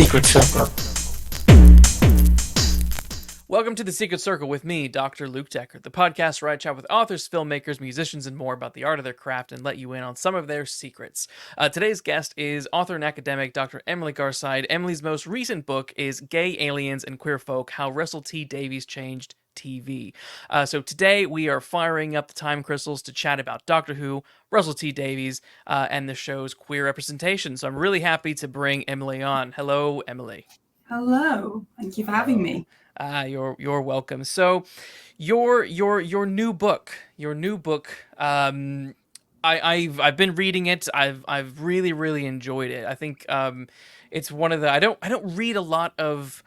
Secret Circle. Welcome to The Secret Circle with me, Dr. Luke Deckard, the podcast where I chat with authors, filmmakers, musicians, and more about the art of their craft and let you in on some of their secrets. Today's guest is author and academic Dr. Emily Garside. Emily's most recent book is Gay Aliens and Queer Folk, How Russell T Davies Changed TV. So today we are firing up the time crystals to chat about Doctor Who, Russell T Davies, and the show's queer representation. So I'm really happy to bring Emily on. Hello, Emily. Hello, thank you for having me. You're welcome. So, your new book, I've been reading it. I've really enjoyed it. I think it's one of the I don't read a lot of.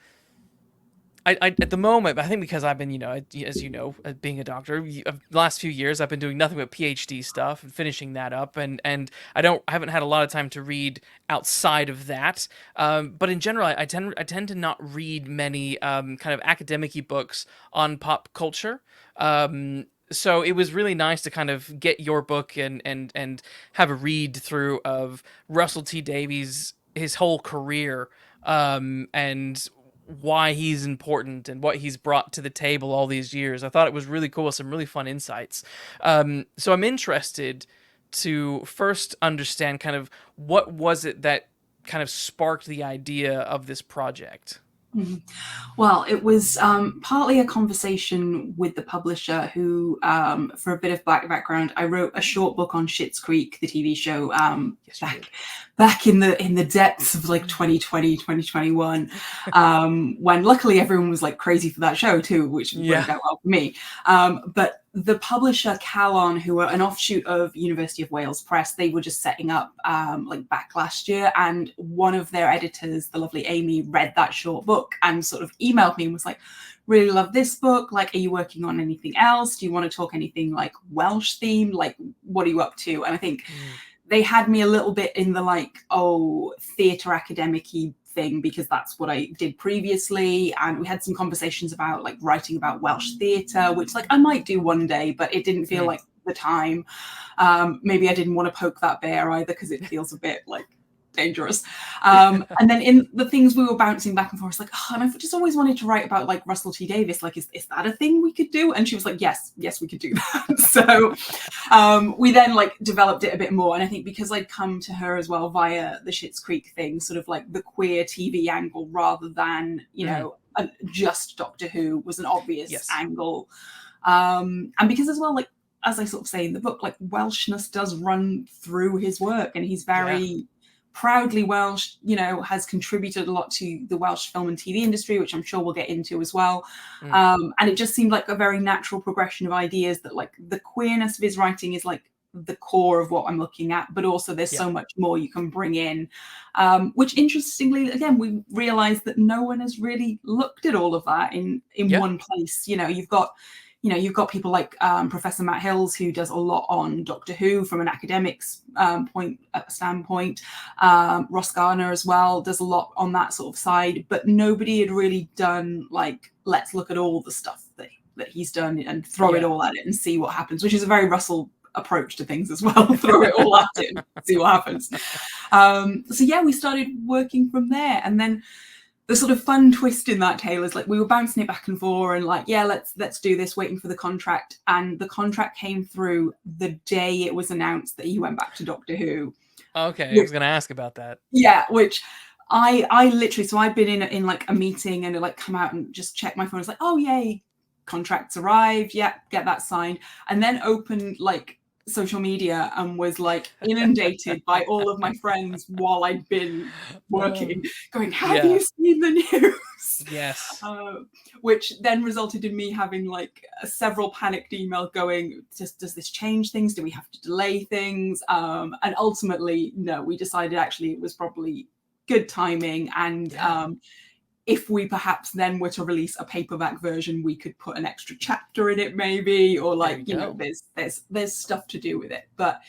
I at the moment, I think because I've been, as you know, being a doctor, the last few years I've been doing nothing but PhD stuff and finishing that up, and I haven't had a lot of time to read outside of that. But in general, I tend to not read many kind of academic-y books on pop culture. So it was really nice to kind of get your book and have a read through of Russell T Davies, his whole career, and why he's important and what he's brought to the table all these years. I thought it was really cool, some really fun insights. So I'm interested to first understand kind of what was it that kind of sparked the idea of this project. Mm-hmm. Well, it was partly a conversation with the publisher who, for a bit of background, I wrote a short book on Schitt's Creek, the TV show, back in the depths of like 2020, 2021, when luckily everyone was like crazy for that show too, which worked out well for me. But the publisher Calon, who are an offshoot of University of Wales Press, they were just setting up like back last year, and one of their editors, the lovely Amy, read that short book and sort of emailed me and was like, really love this book, like, are you working on anything else? Do you want to talk anything like Welsh themed? Like, what are you up to? And I think they had me a little bit in the like, theatre academic-y thing, because that's what I did previously, and we had some conversations about like writing about Welsh theatre, which like I might do one day, but it didn't feel like the time. Maybe I didn't want to poke that bear either, because it feels a bit like dangerous. And then in the things we were bouncing back and forth, like, and I've just always wanted to write about like Russell T Davies, like is that a thing we could do? And she was like, yes we could do that. So we then like developed it a bit more, and I think because I'd come to her as well via the Schitt's Creek thing, sort of like the queer TV angle rather than just Doctor Who was an obvious angle, and because as well, like as I sort of say in the book, like Welshness does run through his work, and he's very proudly Welsh, has contributed a lot to the Welsh film and TV industry, which I'm sure we'll get into as well. And it just seemed like a very natural progression of ideas that like the queerness of his writing is like the core of what I'm looking at, but also there's so much more you can bring in, which interestingly, again, we realized that no one has really looked at all of that in one place. You've got people like Professor Matt Hills, who does a lot on Doctor Who from an academics standpoint. Ross Garner as well does a lot on that sort of side, but nobody had really done like, let's look at all the stuff that he's done and throw it all at it and see what happens, which is a very Russell approach to things as well. Throw it all at it and see what happens. So we started working from there, and then the sort of fun twist in that tale is like we were bouncing it back and forth and like, let's do this, waiting for the contract. And the contract came through the day it was announced that he went back to Doctor Who. Okay, I was going to ask about that. Yeah, which I literally, so I'd been in like a meeting and like come out and just check my phone. It's like, oh yay, contracts arrived. Yeah, get that signed. And then opened like social media and was like inundated by all of my friends while I'd been working, going, have you seen the news? Yes. Which then resulted in me having like several panicked emails going, does this change things? Do we have to delay things? And ultimately, no, we decided actually it was probably good timing, and if we perhaps then were to release a paperback version, we could put an extra chapter in it maybe, or like, there's stuff to do with it. But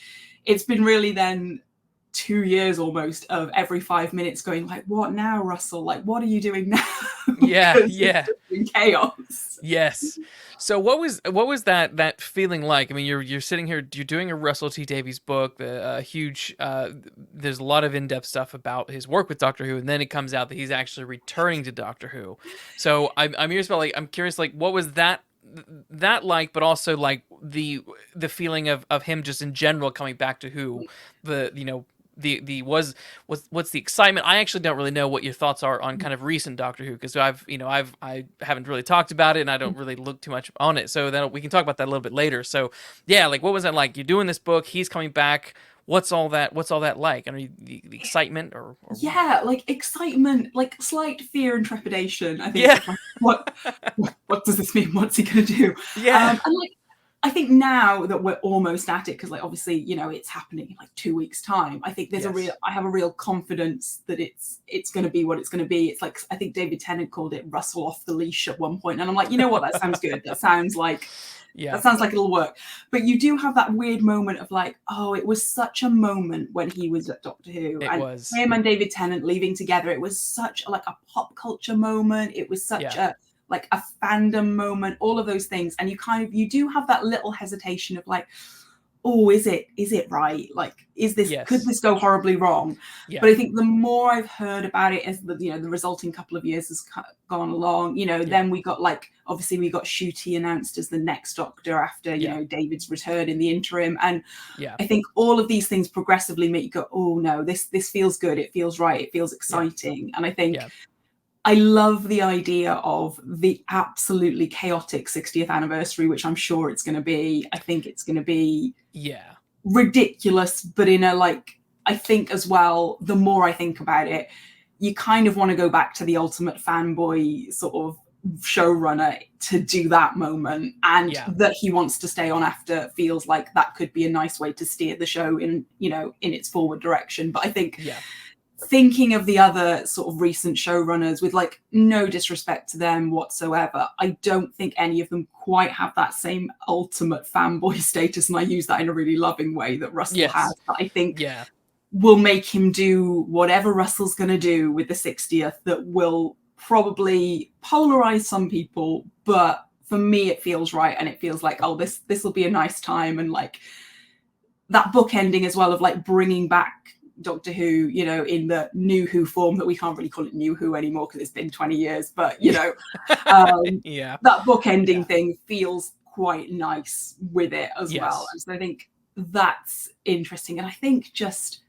it's been really then 2 years almost of every 5 minutes going like, what now, Russell? Like, what are you doing now? Yeah, Because it's yeah. just been chaos. Yes. So what was that feeling like? I mean, you're sitting here, you're doing a Russell T Davies book, the huge. There's a lot of in-depth stuff about his work with Doctor Who, and then it comes out that he's actually returning to Doctor Who. So I'm curious about, like, what was that like, but also like the feeling of him just in general coming back to Who, the you know the what's the excitement? I actually don't really know what your thoughts are on kind of recent Doctor Who, because I haven't really talked about it, and I don't really look too much on it. So then we can talk about that a little bit later. So yeah, like, what was that like? You're doing this book, he's coming back. What's all that? What's all that like? I mean, the excitement or what? Yeah, like excitement, like slight fear and trepidation. I think Yeah, of like, what does this mean? What's he going to do? yeah, And like, I think now that we're almost at it, because like obviously, you know, it's happening in like 2 weeks' time. I think yes, I have a real confidence that it's going to be what it's going to be. It's like, I think David Tennant called it Russell off the leash at one point, and I'm like, you know what, that sounds good. yeah. That sounds like it'll work. But you do have that weird moment of like, oh, it was such a moment when he was at Doctor Who, It and was, him and David Tennant leaving together. It was such like a pop culture moment. It was such yeah, a like a fandom moment, all of those things. And you do have that little hesitation of like, oh, is it right? Like, could yes, this go horribly wrong? yeah, But I think the more I've heard about it as the resulting couple of years has gone along, yeah, then we got like, obviously we got Ncuti announced as the next Doctor after, yeah, David's return in the interim. And yeah, I think all of these things progressively make you go, oh no, this feels good. It feels right. It feels yeah, exciting. And I think yeah, I love the idea of the absolutely chaotic 60th anniversary, which I'm sure it's going to be. I think it's going to be yeah, ridiculous, but in a like, I think as well, the more I think about it, you kind of want to go back to the ultimate fanboy sort of showrunner to do that moment, and yeah, that he wants to stay on after feels like that could be a nice way to steer the show in its forward direction. But I think yeah. thinking of the other sort of recent showrunners, with like no disrespect to them whatsoever, I don't think any of them quite have that same ultimate fanboy status, and I use that in a really loving way, that Russell has, Yes. that I think Yeah. will make him do whatever Russell's going to do with the 60th, that will probably polarize some people, but for me it feels right, and it feels like, oh, this will be a nice time. And like that book ending as well, of like bringing back Doctor Who, in the new Who form, that we can't really call it new Who anymore because it's been 20 years, but Yeah. that book ending Yeah. thing feels quite nice with it as well. Yes. And so I think that's interesting. And I think just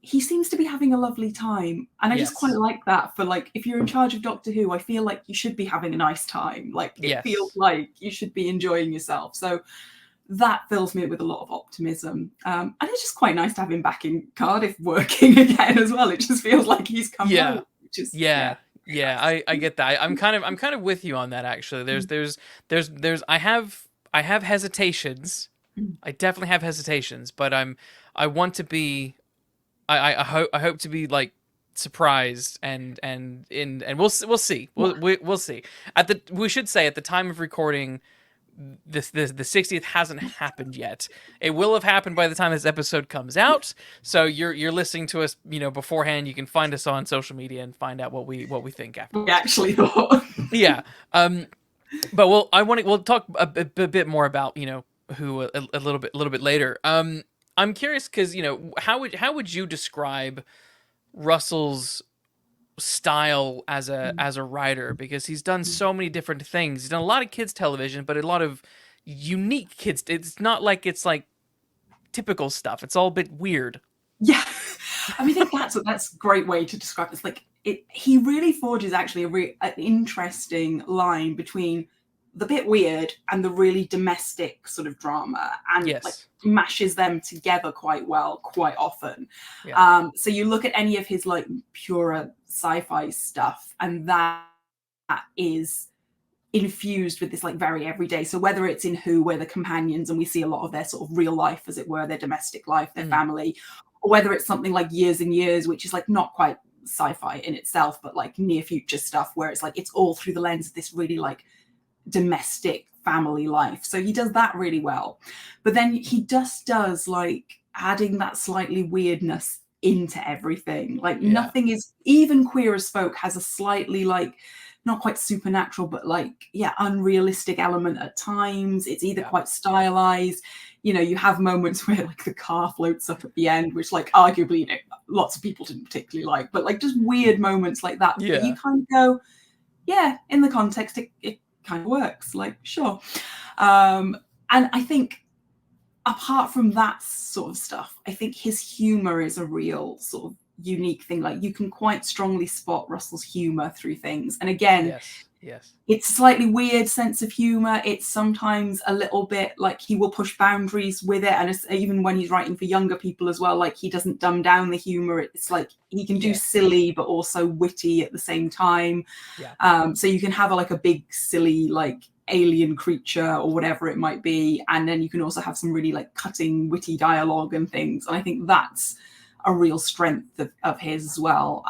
he seems to be having a lovely time. And I just quite Yes. like that. For like, if you're in charge of Doctor Who, I feel like you should be having a nice time. Like, it feels Yes. like you should be enjoying yourself. So that fills me with a lot of optimism. And it's just quite nice to have him back in Cardiff working again as well. It just feels like he's come Yeah. home, which is, yeah, Yeah. really Yeah. nice. I get that. I'm kind of with you on that, actually. There's I have hesitations. I definitely have hesitations, but I want to be I hope to be like surprised, and we'll see. Yeah. We'll see. We should say, at the time of recording, the 60th hasn't happened yet. It will have happened by the time this episode comes out. So you're listening to us, beforehand. You can find us on social media and find out what we think We afterwards. actually thought. Yeah. But we'll talk a bit more about, Who a little bit later. I'm curious because, how would you describe Russell's style as a writer, because he's done so many different things. He's done a lot of kids television, but a lot of unique kids. It's not like it's like typical stuff. It's all a bit weird. Yeah. I mean, I think that's a great way to describe this. Like, he really forges actually an interesting line between the bit weird and the really domestic sort of drama, and like Yes. mashes them together quite well quite often. Yeah. So you look at any of his like purer sci-fi stuff, and that is infused with this like very everyday. So whether it's in Who, where the companions, and we see a lot of their sort of real life, as it were, their domestic life, their Mm. family, or whether it's something like Years and Years, which is like not quite sci-fi in itself, but like near future stuff, where it's like it's all through the lens of this really like domestic family life. So he does that really well. But then he just does like adding that slightly weirdness into everything. Like Yeah. nothing is, even Queer as Folk has a slightly like not quite supernatural, but like, yeah, unrealistic element at times. It's either Yeah. quite stylized. You know, you have moments where like the car floats up at the end, which like arguably, you know, lots of people didn't particularly like, but like just weird moments like that that you Yeah. kind of go, yeah, in the context, it kind of works. Like, sure. Um, and I think apart from that sort of stuff, I think his humor is a real sort of unique thing. Like you can quite strongly spot Russell's humor through things. And again, Yes. Yes. it's a slightly weird sense of humor. It's sometimes a little bit like he will push boundaries with it. And it's, even when he's writing for younger people as well, like he doesn't dumb down the humor. It's like he can do Yes. silly, but also witty at the same time. Yeah. So you can have like a big, silly, like alien creature or whatever it might be. And then you can also have some really like cutting, witty dialogue and things. And I think that's a real strength of his as well.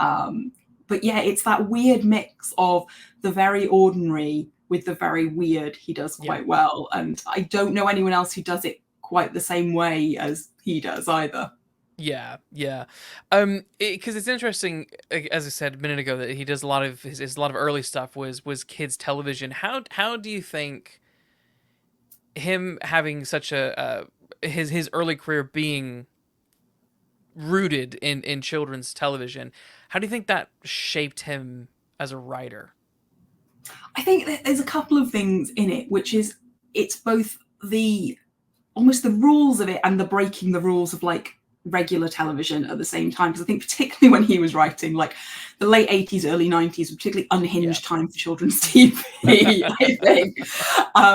But yeah, it's that weird mix of the very ordinary with the very weird he does quite well. And I don't know anyone else who does it quite the same way as he does either. Yeah, yeah. Because it's interesting, as I said a minute ago, that he does a lot of his a lot of early stuff was kids television. How do you think him having such a his early career being rooted in children's television, how do you think that shaped him as a writer? I think there's a couple of things in it, which is it's both the almost the rules of it and the breaking the rules of like regular television at the same time. Because I think particularly when he was writing, like the late 80s, early 90s, particularly unhinged time for children's TV, I think,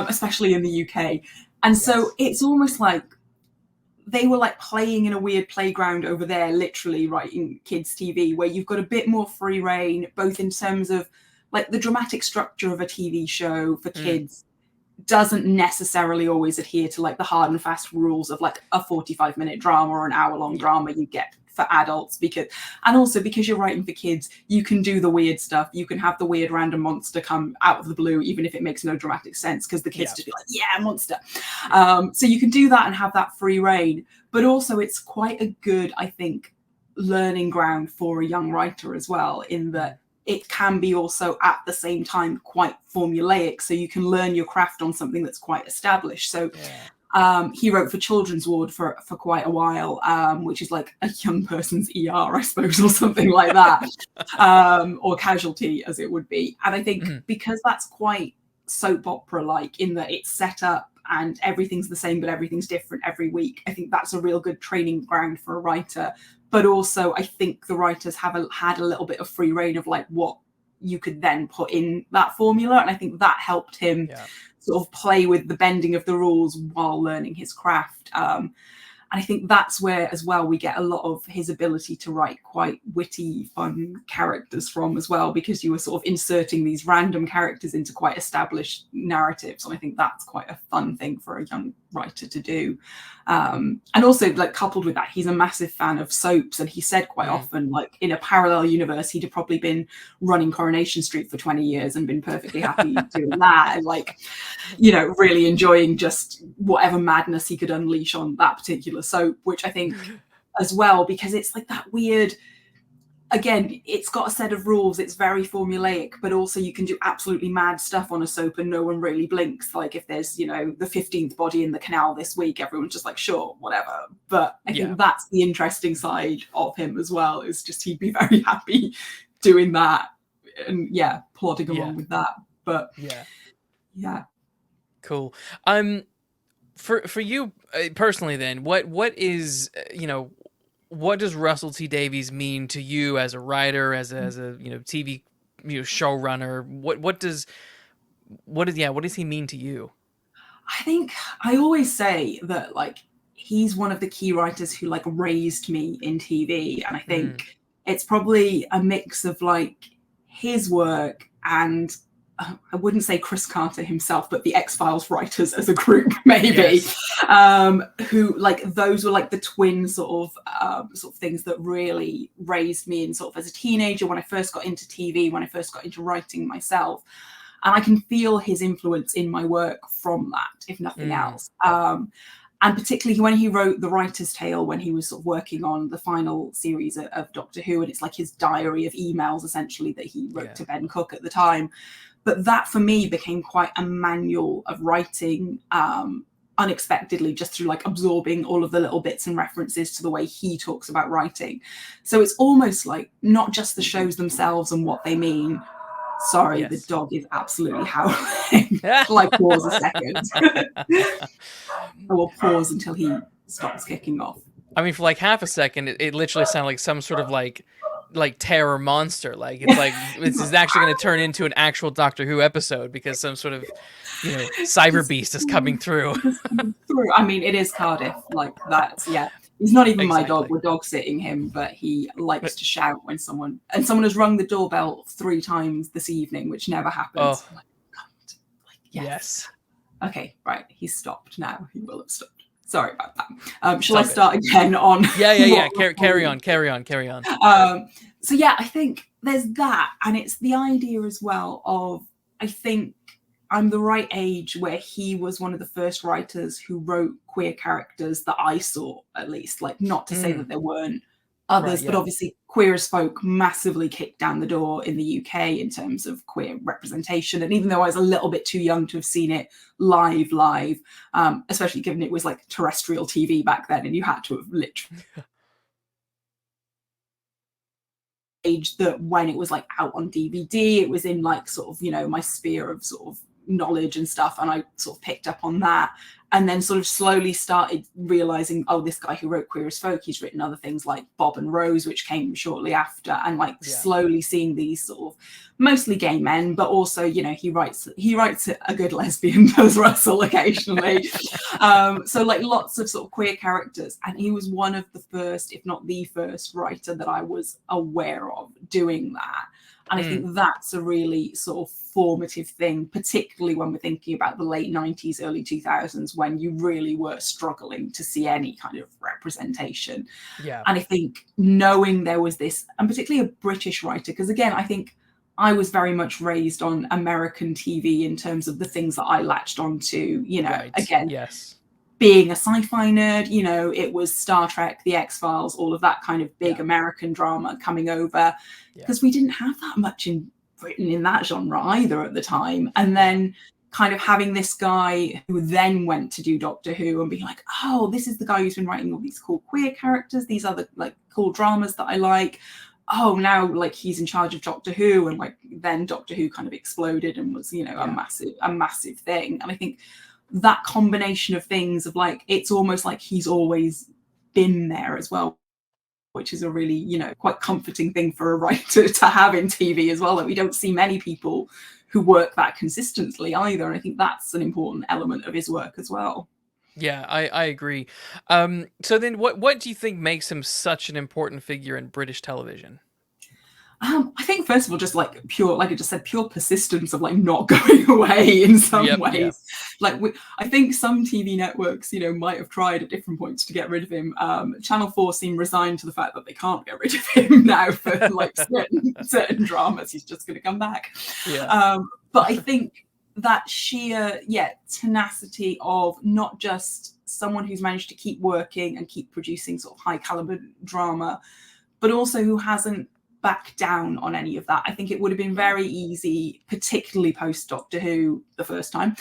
especially in the UK. And so it's almost like they were like playing in a weird playground over there, literally writing kids' TV, where you've got a bit more free reign, both in terms of like the dramatic structure of a TV show for kids doesn't necessarily always adhere to like the hard and fast rules of like a 45-minute drama or an hour-long drama you get for adults. Because, and also because you're writing for kids, you can do the weird stuff. You can have the weird random monster come out of the blue, even if it makes no dramatic sense, because the kids just be like, yeah, monster. So you can do that and have that free reign. But also it's quite a good, I think, learning ground for a young writer as well, in that it can be also at the same time quite formulaic. So you can learn your craft on something that's quite established. So he wrote for Children's Ward for quite a while, which is like a young person's ER, I suppose, or something like that, or Casualty, as it would be. And I think because that's quite soap opera-like in that it's set up and everything's the same, but everything's different every week, I think that's a real good training ground for a writer. But also, I think the writers have had a little bit of free reign of like what you could then put in that formula. And I think that helped him sort of play with the bending of the rules while learning his craft. And I think that's where, as well, we get a lot of his ability to write quite witty, fun characters from as well, because you were sort of inserting these random characters into quite established narratives. And I think that's quite a fun thing for a young writer to do. And also, like, coupled with that, he's a massive fan of soaps. And he said quite often, like, in a parallel universe, he'd have probably been running Coronation Street for 20 years and been perfectly happy doing that. And, like, you know, really enjoying just whatever madness he could unleash on that particular soap, which I think as well, because it's like that weird, again, it's got a set of rules, it's very formulaic, but also you can do absolutely mad stuff on a soap and no one really blinks. Like if there's, you know, the 15th body in the canal this week, everyone's just like, sure, whatever. But I think that's the interesting side of him as well, is just he'd be very happy doing that and plodding along with that. But yeah. Cool. For you personally, then, what is, you know, what does Russell T Davies mean to you as a writer, as a you know, TV, you know, showrunner? What does he mean to you? I think I always say that, like, he's one of the key writers who like raised me in TV, and I think it's probably a mix of like his work and I wouldn't say Chris Carter himself, but the X-Files writers as a group, maybe, who, like, those were like the twin sort of things that really raised me in sort of as a teenager, when I first got into TV, when I first got into writing myself. And I can feel his influence in my work from that, if nothing else. And particularly when he wrote The Writer's Tale, when he was sort of working on the final series of Doctor Who, and it's like his diary of emails essentially that he wrote to Ben Cook at the time. But that for me became quite a manual of writing, unexpectedly, just through like absorbing all of the little bits and references to the way he talks about writing. So it's almost like not just the shows themselves and what they mean. Sorry, the dog is absolutely howling. Like, pause a second. I will pause until he stops kicking off. I mean, for like half a second, it literally sounded like some sort of like terror monster. Like, it's like this is actually going to turn into an actual Doctor Who episode because some sort of, cyber beast is coming through. I mean, it is Cardiff, like that. Yeah, he's not even Exactly. my dog. We're dog sitting him, but he likes to shout when someone has rung the doorbell 3 times this evening, which never happens. Oh. Like, God, like, yes. Okay, right. He's stopped now. He will have stopped. Sorry about that. Shall I start again on? Yeah. Carry on. So yeah, I think there's that, and it's the idea as well of, I think I'm the right age where he was one of the first writers who wrote queer characters that I saw, at least. Like, not to say that there weren't others, but obviously Queer as Folk massively kicked down the door in the UK in terms of queer representation. And even though I was a little bit too young to have seen it live, especially given it was like terrestrial TV back then, and you had to have literally age that when it was like out on DVD, it was in like sort of, my sphere of sort of knowledge and stuff, and I sort of picked up on that, and then sort of slowly started realizing, oh, this guy who wrote Queer as Folk, he's written other things like Bob and Rose, which came shortly after, and like slowly seeing these sort of mostly gay men, but also, he writes a good lesbian, does Russell occasionally. So like lots of sort of queer characters, and he was one of the first, if not the first writer that I was aware of doing that. And I think that's a really sort of formative thing, particularly when we're thinking about the late 90s, early 2000s, when you really were struggling to see any kind of representation. Yeah. And I think knowing there was this, and particularly a British writer, because again, I think I was very much raised on American TV in terms of the things that I latched onto, again. Yes. Being a sci-fi nerd, it was Star Trek, The X-Files, all of that kind of big American drama coming over, because we didn't have that much in Britain in that genre either at the time. And then kind of having this guy who then went to do Doctor Who and being like, oh, this is the guy who's been writing all these cool queer characters, these other like cool dramas that I like. Oh, now like he's in charge of Doctor Who, and like then Doctor Who kind of exploded and was, a massive thing. And I think that combination of things of like, it's almost like he's always been there as well, which is a really, quite comforting thing for a writer to have in TV as well. That we don't see many people who work that consistently either. And I think that's an important element of his work as well. Yeah, I agree. So then what do you think makes him such an important figure in British television? I think first of all, just like pure, like I just said, pure persistence of like not going away in some ways. Yep. Like I think some TV networks, might have tried at different points to get rid of him. Channel 4 seem resigned to the fact that they can't get rid of him now for like certain dramas. He's just going to come back. Yeah. But I think that sheer, tenacity of not just someone who's managed to keep working and keep producing sort of high caliber drama, but also who hasn't back down on any of that. I think it would have been very easy, particularly post Doctor Who the first time,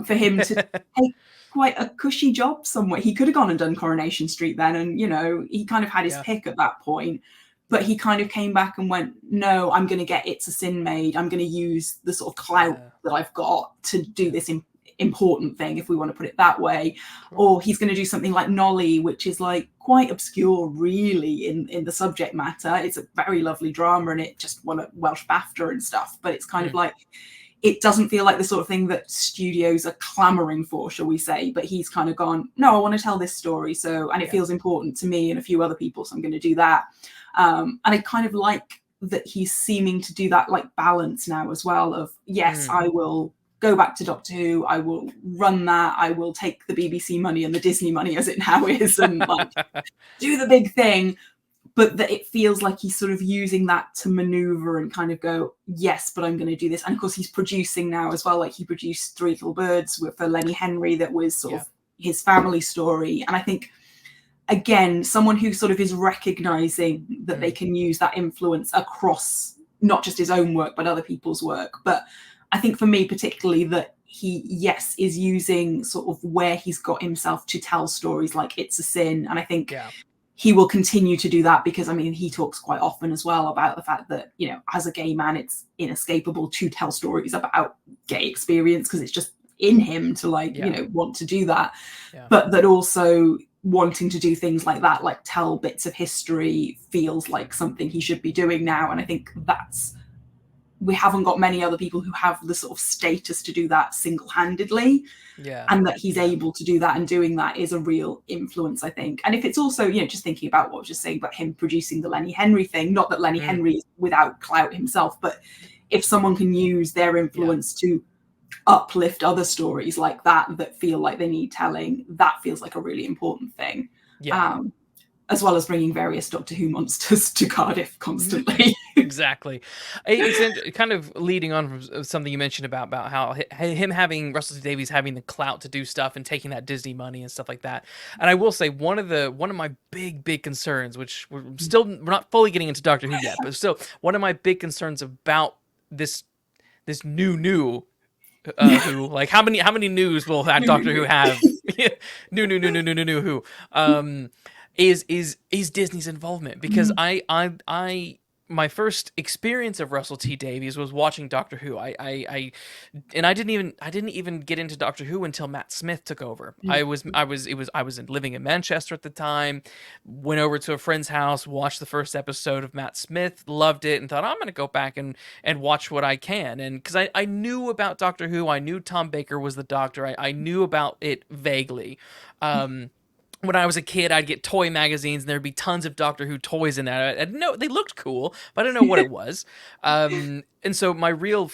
for him to take quite a cushy job somewhere. He could have gone and done Coronation Street then, and he kind of had his pick at that point, but he kind of came back and went, no, I'm going to get It's a Sin made. I'm going to use the sort of clout that I've got to do this important thing, if we want to put it that way. Or he's going to do something like Nolly, which is like quite obscure really in the subject matter. It's a very lovely drama, and it just won a Welsh BAFTA and stuff, but it's kind of like, it doesn't feel like the sort of thing that studios are clamoring for, shall we say, but he's kind of gone, no, I want to tell this story, so, and it feels important to me and a few other people, so I'm going to do that. And I kind of like that he's seeming to do that like balance now as well of, yes, I will go back to Doctor Who, I will run that, I will take the BBC money and the Disney money as it now is and like do the big thing, but that it feels like he's sort of using that to maneuver and kind of go, yes, but I'm going to do this. And of course he's producing now as well, like he produced Three Little Birds for Lenny Henry that was sort of his family story. And I think, again, someone who sort of is recognizing that they can use that influence across not just his own work, but other people's work. But I think for me, particularly, that he, yes, is using sort of where he's got himself to tell stories like It's a Sin. And I think he will continue to do that, because, I mean, he talks quite often as well about the fact that, you know, as a gay man, it's inescapable to tell stories about gay experience, because it's just in him to, like, you know, want to do that. But that also wanting to do things like that, like tell bits of history, feels like something he should be doing now. And I think we haven't got many other people who have the sort of status to do that single-handedly. And that he's able to do that, and doing that is a real influence, I think. And if it's also, you know, just thinking about what I was just saying about him producing the Lenny Henry thing, not that Lenny Henry is without clout himself, but if someone can use their influence to uplift other stories like that feel like they need telling, that feels like a really important thing. As well as bringing various Doctor Who monsters to Cardiff constantly. Exactly. It's kind of leading on from something you mentioned about how him having, Russell T Davies having the clout to do stuff and taking that Disney money and stuff like that. And I will say one of my big concerns, which we're not fully getting into Doctor Who yet, but still one of my big concerns about this new Who, like how many news will that Doctor Who have? new Who. Is Disney's involvement, because my first experience of Russell T Davies was watching Doctor Who. I didn't even get into Doctor Who until Matt Smith took over. I was living in Manchester at the time. Went over to a friend's house, watched the first episode of Matt Smith, loved it, and thought, I'm going to go back and watch what I can. And because I knew about Doctor Who, I knew Tom Baker was the Doctor. I knew about it vaguely. When I was a kid, I'd get toy magazines, and there'd be tons of Doctor Who toys in that. I didn't know, they looked cool, but I didn't know what it was. And so my real,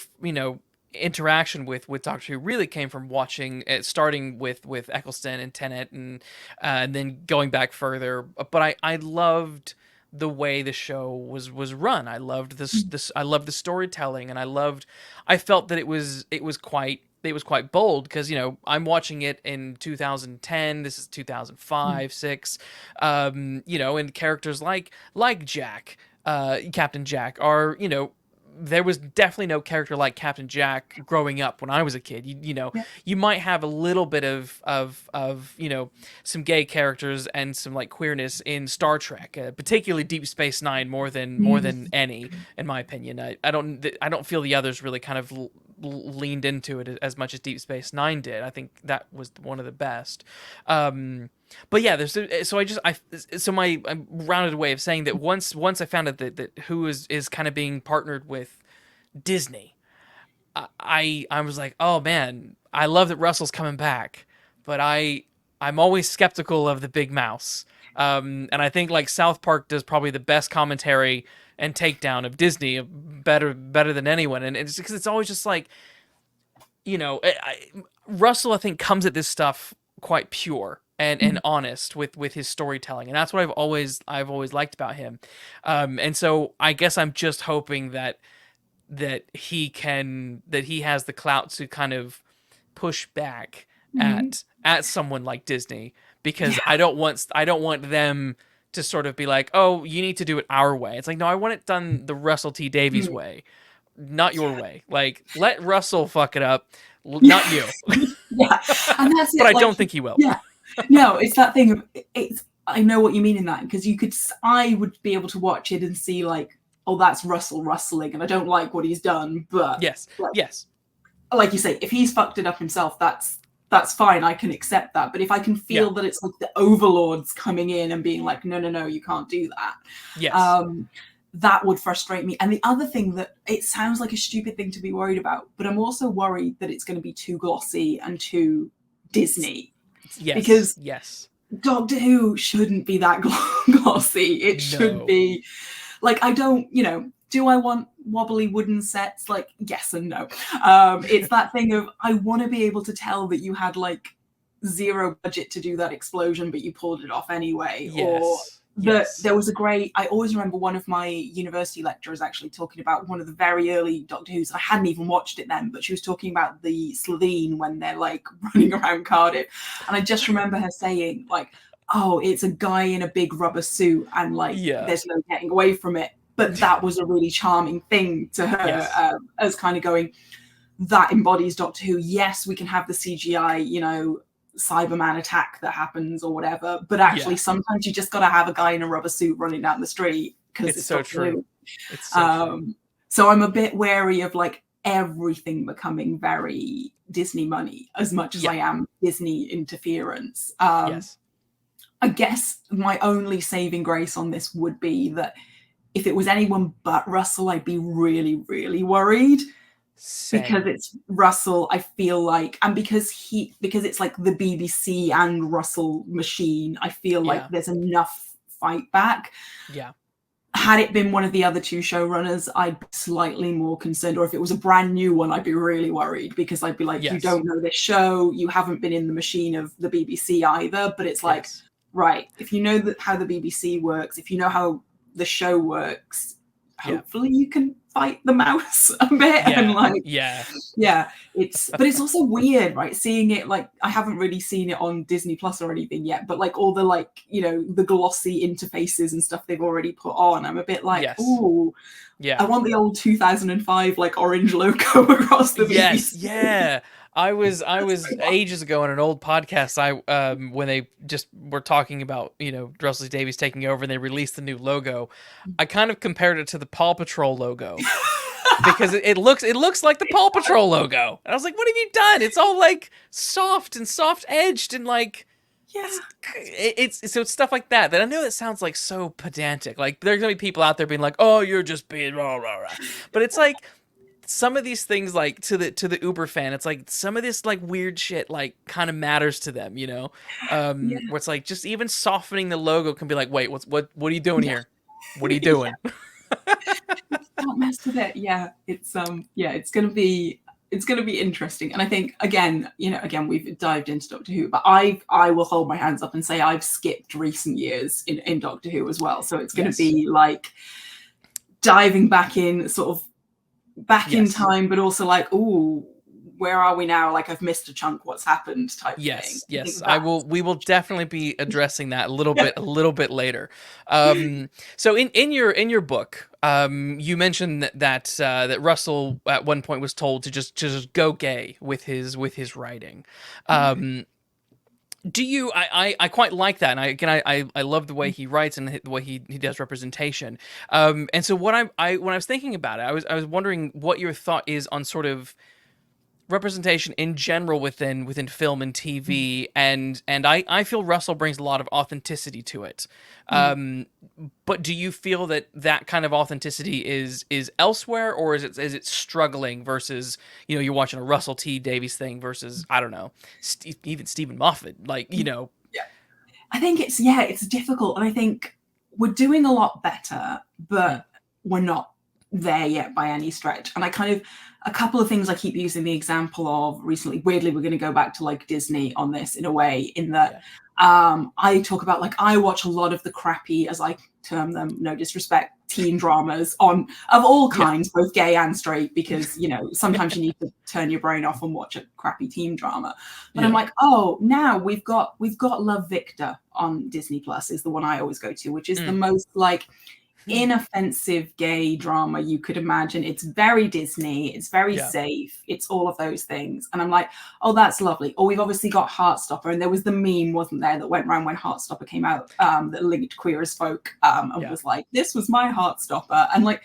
interaction with Doctor Who really came from watching, starting with Eccleston and Tennant, and then going back further. But I loved the way the show was run. I loved this. I loved the storytelling, and I felt that it was quite bold, because, I'm watching it in 2010. This is 2005, 6. And characters like Jack, Captain Jack, are, there was definitely no character like Captain Jack growing up when I was a kid. You might have a little bit of some gay characters and some like queerness in Star Trek, particularly Deep Space Nine, more than any, in my opinion. I don't feel the others really kind of leaned into it as much as Deep Space Nine did. I think that was one of the best. But yeah, I'm rounded way of saying that once I found out that Who is kind of being partnered with Disney, I was like, oh man, I love that Russell's coming back, but I'm always skeptical of the big mouse. And I think like South Park does probably the best commentary and takedown of Disney better than anyone. And it's because it's always just like, Russell, I think, comes at this stuff quite pure and honest with his storytelling, and that's what I've always liked about him. And so I guess I'm just hoping that he has the clout to kind of push back at someone like Disney, because I don't want them to sort of be like, oh, you need to do it our way. It's like, no, I want it done the Russell T Davies way, not your way. Like, let Russell fuck it up, not you. And that's it. But I don't think he will. No, it's that thing of, I know what you mean in that, because I would be able to watch it and see like, oh, that's Russell rustling, and I don't like what he's done. But yes, like you say, if he's fucked it up himself, that's fine. I can accept that. But if I can feel that it's like the overlords coming in and being like, no, you can't do that. Yes. That would frustrate me. And the other thing, that it sounds like a stupid thing to be worried about, but I'm also worried that it's going to be too glossy and too Disney. Yes. Because Doctor Who shouldn't be that glossy. It should be like, I don't, do I want wobbly wooden sets? Like, yes and no. It's that thing of, I want to be able to tell that you had like zero budget to do that explosion, but you pulled it off anyway. Yes. Or, Yes. There was a great, I always remember one of my university lecturers actually talking about one of the very early Doctor Who's. I hadn't even watched it then, but she was talking about the Slovene when they're like running around Cardiff. And I just remember her saying like, oh, it's a guy in a big rubber suit and like Yeah. there's no getting away from it. But that was a really charming thing to her, Yes. as kind of going, that embodies Doctor Who. Yes, we can have the CGI, you know, Cyberman attack that happens or whatever, but actually Yeah. sometimes you just got to have a guy in a rubber suit running down the street because It's it's so Doctor true. Who. It's so true. So I'm a bit wary of like everything becoming very Disney money as much as Yeah. I am Disney interference. Yes. I guess my only saving grace on this would be that if it was anyone but Russell, I'd be really, really worried. Because Same. it's Russell, I feel like, and because it's like the BBC and Russell machine, I feel like Yeah. there's enough fight back. Yeah. Had it been one of the other two showrunners, I'd be slightly more concerned. Or if it was a brand new one, I'd be really worried because I'd be like, you Yes. don't know this show, you haven't been in the machine of the BBC either. But it's like, Yes. right, if you know how the BBC works, if you know how the show works, hopefully you can fight the mouse a bit. Yeah. And like, yeah. but it's also weird, right? Seeing it, like, I haven't really seen it on Disney Plus or anything yet, but like all the like, you know, the glossy interfaces and stuff they've already put on, I'm a bit like, Yes. ooh, Yeah. I want the old 2005 like orange logo across the Yes. BBC. Yeah. I was ages ago on an old podcast. When they just were talking about, you know, Russell Davies taking over and they released the new logo, I kind of compared it to the Paw Patrol logo because it looks like the Paw Patrol logo. And I was like, what have you done? It's all like soft edged and like Yeah. it's stuff like that I know that sounds like so pedantic. Like there's gonna be people out there being like, oh, you're just being rah rah rah. But it's like some of these things, like to the Uber fan, it's like some of this like weird shit like kind of matters to them, you know, Yeah. where it's like just even softening the logo can be like, wait, what are you doing here? What are you doing? Don't mess with it. Yeah, it's it's gonna be interesting. And I think again, we've dived into Doctor Who, but I will hold my hands up and say I've skipped recent years in Doctor Who as well. So it's gonna Yes. be like diving back in, sort of back in Yes. time, but also like, ooh, where are we now? Like I've missed a chunk, what's happened type thing. Yes. Think We will definitely be addressing that a little bit later. So in your book, you mentioned that Russell at one point was told to just go gay with his writing. Do you? I quite like that, and I love the way he writes and the way he does representation. And so when I was thinking about it, I was wondering what your thought is on sort of representation in general within film and TV, and I feel Russell brings a lot of authenticity to it. But do you feel that kind of authenticity is elsewhere, or is it struggling versus, you know, you're watching a Russell T Davies thing versus, I don't know, even Stephen Moffat, like, you know? Yeah, I think it's difficult, and I think we're doing a lot better, but we're not there yet by any stretch. And a couple of things I keep using the example of recently, weirdly, we're going to go back to like Disney on this in a way, in that I talk about, like, I watch a lot of the crappy, as I term them, no disrespect, teen dramas of all kinds, both gay and straight, because, you know, sometimes you need to turn your brain off and watch a crappy teen drama. But I'm like, oh, now we've got Love Victor on Disney Plus is the one I always go to, which is the most like inoffensive gay drama you could imagine. It's very Disney, it's very safe, it's all of those things. And I'm like, oh, that's lovely. Or we've obviously got Heartstopper, and there was the meme, wasn't there, that went around when Heartstopper came out, that linked Queer as Folk, and was like, this was my Heartstopper. And like,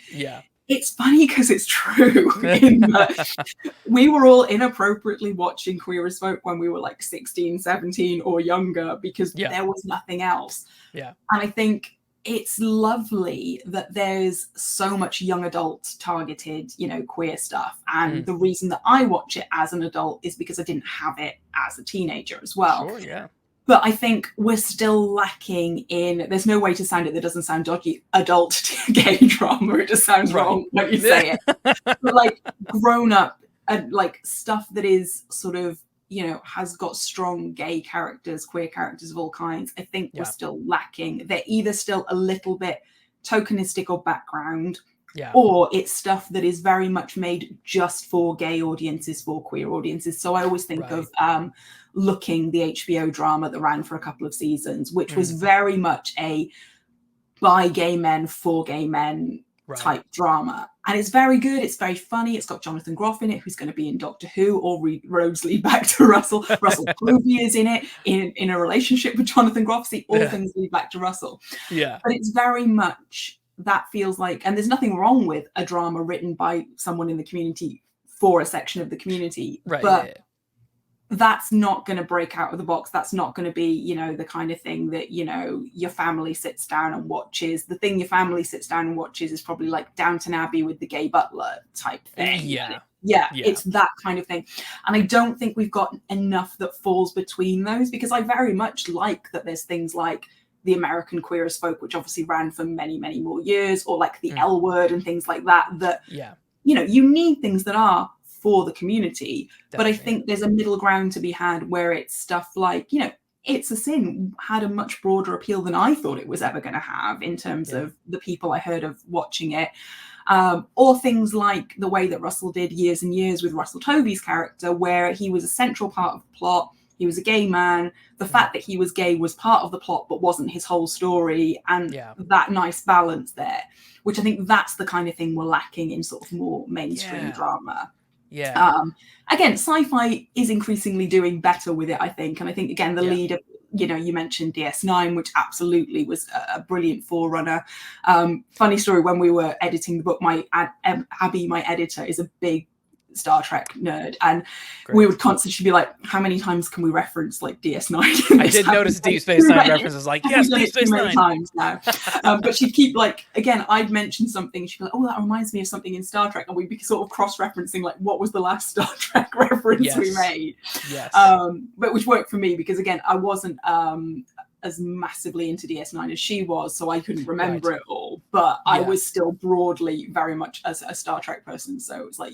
it's funny because it's true in that we were all inappropriately watching Queer as Folk when we were like 16, 17 or younger, because there was nothing else. And I think it's lovely that there's so much young adult targeted, you know, queer stuff. And the reason that I watch it as an adult is because I didn't have it as a teenager as well. Sure, yeah. But I think we're still lacking in, there's no way to sound it that doesn't sound dodgy, adult gay drama. It just sounds wrong when you say it. But like grown up, like stuff that is sort of has got strong gay characters, queer characters of all kinds, I think we're Yeah. still lacking. They're either still a little bit tokenistic or background, Yeah. or it's stuff that is very much made just for gay audiences, for queer audiences. So I always think Right. of Looking, the HBO drama that ran for a couple of seasons, which was very much a by gay men for gay men Right. type drama. And it's very good. It's very funny. It's got Jonathan Groff in it, who's going to be in Doctor Who, or Rose lead back to Russell. Russell Tovey is in it, in a relationship with Jonathan Groff. See, all things lead back to Russell. Yeah. But it's very much, that feels like, and there's nothing wrong with a drama written by someone in the community for a section of the community. Right. But yeah. that's not going to break out of the box. That's not going to be, the kind of thing that, your family sits down and watches. The thing your family sits down and watches is probably like Downton Abbey with the gay butler type thing. Yeah. It's that kind of thing. And I don't think we've got enough that falls between those, because I very much like that there's things like The American Queer as Folk, which obviously ran for many, many more years, or like The L Word and things like that, you need things that are for the community. Definitely. But I think there's a middle ground to be had where it's stuff like, It's a Sin had a much broader appeal than I thought it was ever going to have in terms of the people I heard of watching it. Or things like the way that Russell did Years and Years with Russell Tovey's character, where he was a central part of the plot. He was a gay man. The fact that he was gay was part of the plot, but wasn't his whole story. And that nice balance there, which I think that's the kind of thing we're lacking in sort of more mainstream drama. Again, sci-fi is increasingly doing better with it, I think. And I think, again, the lead of, you mentioned DS9, which absolutely was a brilliant forerunner. Funny story, when we were editing the book, Abby, my editor, is a big Star Trek nerd, and we would constantly be like, how many times can we reference like DS9? I did notice Deep Space Nine references, like, yes, Deep Space Nine times now. But she'd keep like, again, I'd mention something, she'd be like, oh, that reminds me of something in Star Trek, and we'd be sort of cross-referencing like, what was the last Star Trek reference we made? But which worked for me, because again, I wasn't as massively into DS9 as she was, so I couldn't remember it all, but I was still broadly very much as a Star Trek person, so it's like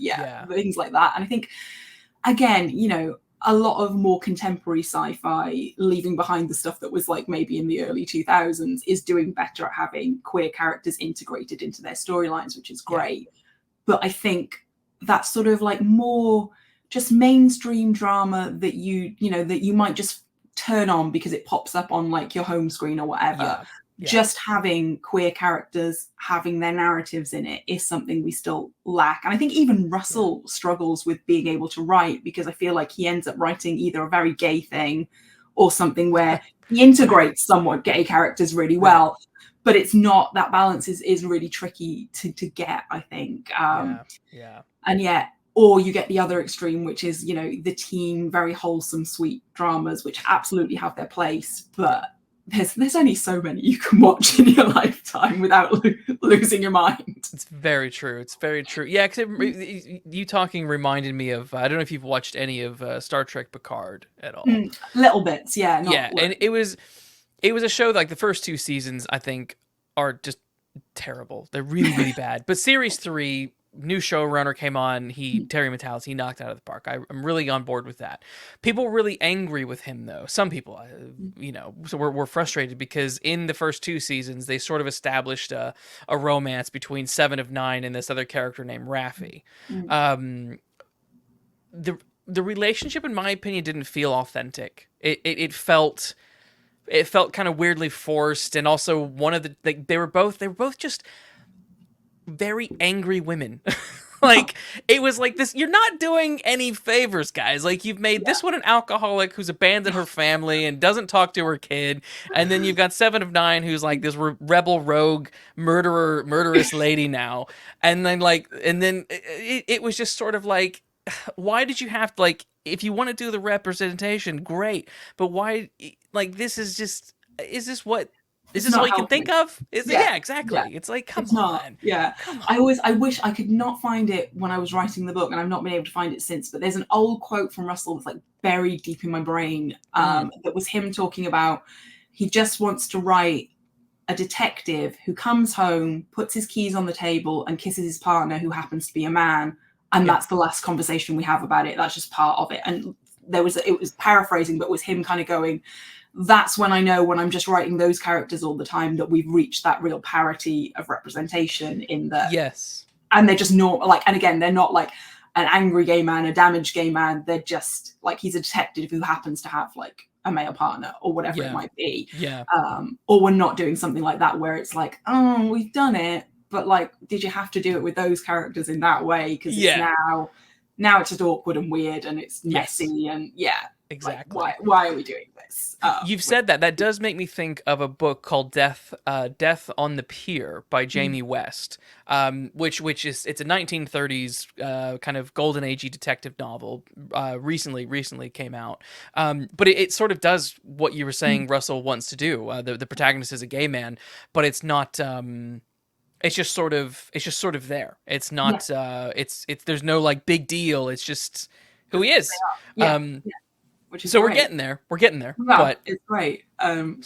things like that. And I think, again, a lot of more contemporary sci-fi, leaving behind the stuff that was like maybe in the early 2000s, is doing better at having queer characters integrated into their storylines, which is great. But I think that's sort of like more just mainstream drama that you might just turn on because it pops up on like your home screen or whatever. Just having queer characters having their narratives in it is something we still lack. And I think even Russell struggles with being able to write, because I feel like he ends up writing either a very gay thing or something where he integrates somewhat gay characters really well, but it's not, that balance is really tricky to get, I think. And yet, or you get the other extreme, which is, the teen, very wholesome, sweet dramas, which absolutely have their place, but there's only so many you can watch in your lifetime without losing your mind. It's very true. It's very true. Yeah, because you talking reminded me of, I don't know if you've watched any of Star Trek Picard at all. Little bits, and it was a show that, like, the first 2 seasons, I think, are just terrible. They're really, really bad. But series 3, new showrunner came on, Terry Matalas, he knocked out of the park. I'm really on board with that. People were really angry with him, though. Some people, so we're frustrated, because in the first 2 seasons, they sort of established a romance between Seven of Nine and this other character named Raffi. The relationship, in my opinion, didn't feel authentic. It felt kind of weirdly forced, and also one of the, like, they were both just very angry women. Like, it was like this, you're not doing any favors, guys. Like, you've made this one an alcoholic who's abandoned her family and doesn't talk to her kid, and then you've got Seven of Nine, who's like this rebel rogue murderous lady now, and then it was just sort of like, why did you have to, like, if you want to do the representation, great, but why, like, this is just, is this what you can think of? Exactly. It's like, come on. Come on. I wish I could not find it when I was writing the book, and I've not been able to find it since, but there's an old quote from Russell that's like buried deep in my brain, that was him talking about, he just wants to write a detective who comes home, puts his keys on the table, and kisses his partner, who happens to be a man, and that's the last conversation we have about it. That's just part of it. And it was paraphrasing, but it was him kind of going, that's when I know, when I'm just writing those characters all the time, that we've reached that real parity of representation in that. Yes. And they're just not like, and again, they're not like an angry gay man, a damaged gay man. They're just like, he's a detective who happens to have like a male partner or whatever it might be. Yeah. Or we're not doing something like that where it's like, oh, we've done it, but like, did you have to do it with those characters in that way? Because it's now it's just awkward and weird and it's messy and exactly. Like, why are we doing this? You've said that does make me think of a book called Death on the Pier by Jamie West, which is, it's a 1930s kind of golden agey detective novel. Recently came out, but it sort of does what you were saying Russell wants to do. The protagonist is a gay man, but it's not. It's just sort of there. It's not. It's there's no like big deal. It's just who he is. So great. we're getting there. Yeah, but it's great.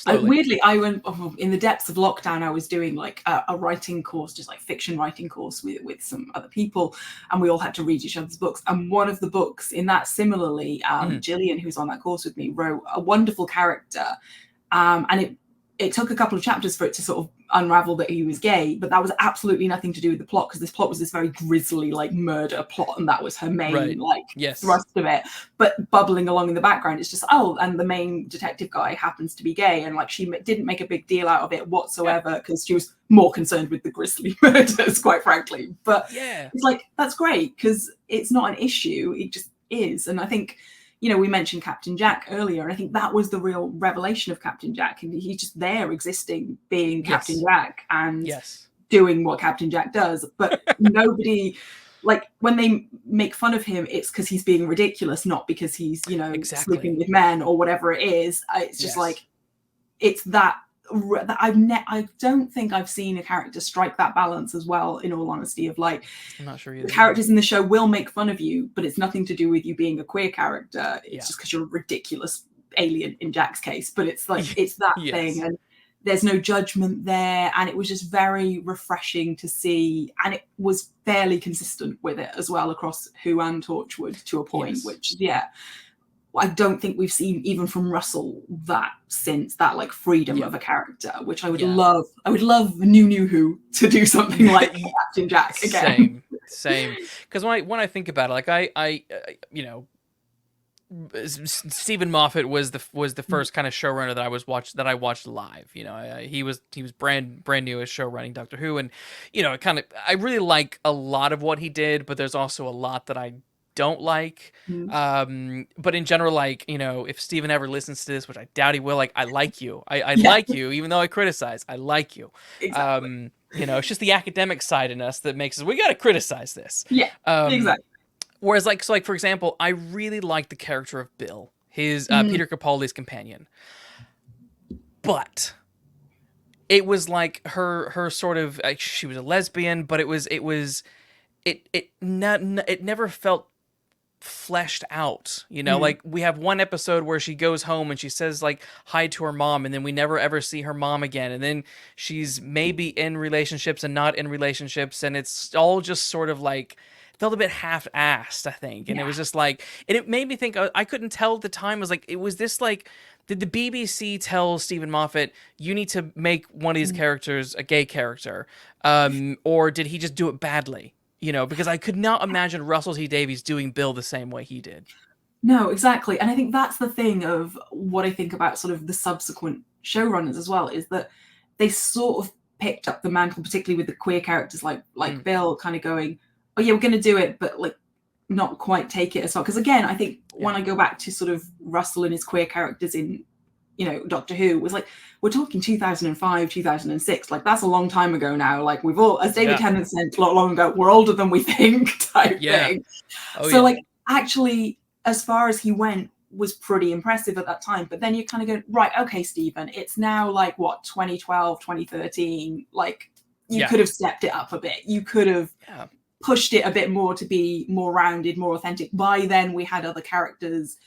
Weirdly, I went in the depths of lockdown. I was doing like a writing course, just like fiction writing course with some other people, and we all had to read each other's books. And one of the books in that, similarly, Gillian, who's on that course with me, wrote a wonderful character, and it took a couple of chapters for it to sort of unravel that he was gay, but that was absolutely nothing to do with the plot, because this plot was this very grisly like murder plot, and that was her main thrust of it. But bubbling along in the background, it's just, and the main detective guy happens to be gay, and like she didn't make a big deal out of it whatsoever, because she was more concerned with the grisly murders, quite frankly. But it's like, that's great, because it's not an issue, it just is. And I think, we mentioned Captain Jack earlier, and I think that was the real revelation of Captain Jack. And he's just there existing, being Captain Jack and doing what Captain Jack does. But nobody, like, when they make fun of him, it's because he's being ridiculous, not because he's, sleeping with men or whatever it is. It's just like, it's that. I don't think I've seen a character strike that balance as well, in all honesty, of like, I'm not sure either. The characters in the show will make fun of you, but it's nothing to do with you being a queer character. It's just because you're a ridiculous alien in Jack's case. But it's like, it's that thing, and there's no judgment there. And it was just very refreshing to see, and it was fairly consistent with it as well across Who and Torchwood to a point, which I don't think we've seen even from Russell that since, that like freedom of a character, which I would love. I would love new Who to do something like Captain Jack again. Same. Because when I think about it, like I Stephen Moffat was the first kind of showrunner that I watched live. He was brand new as show running Doctor Who, and I really like a lot of what he did, but there's also a lot that I don't like. But in general, like, if Steven ever listens to this, which I doubt he will, like, I like you. I like you, even though I criticize. I like you. Exactly. It's just the academic side in us that makes us, we gotta criticize this. Exactly. Whereas, like, for example, I really like the character of Bill, his Peter Capaldi's companion. But it was like her sort of, she was a lesbian, but it never felt fleshed out, like, we have one episode where she goes home and she says like hi to her mom, and then we never ever see her mom again, and then she's maybe in relationships and not in relationships, and it's all just sort of like felt a bit half-assed, I think. And it was just like, and it made me think, I couldn't tell at the time, was like, it was this like, did the BBC tell Stephen Moffat, you need to make one of these characters a gay character, or did he just do it badly? Because I could not imagine Russell T Davies doing Bill the same way he did. No, exactly. And I think that's the thing of what I think about sort of the subsequent showrunners as well, is that they sort of picked up the mantle, particularly with the queer characters like Bill, kind of going, oh yeah, we're going to do it, but like not quite take it as well. Because again, I think when I go back to sort of Russell and his queer characters in, Doctor Who, was like, we're talking 2005, 2006. Like, that's a long time ago now. Like, we've all, as David Tennant said a lot long ago, we're older than we think, type thing. Like, actually, as far as he went, was pretty impressive at that time. But then you kind of go, right, okay, Stephen, it's now like, what, 2012, 2013. Like, you could have stepped it up a bit. You could have pushed it a bit more to be more rounded, more authentic. By then, we had other characters,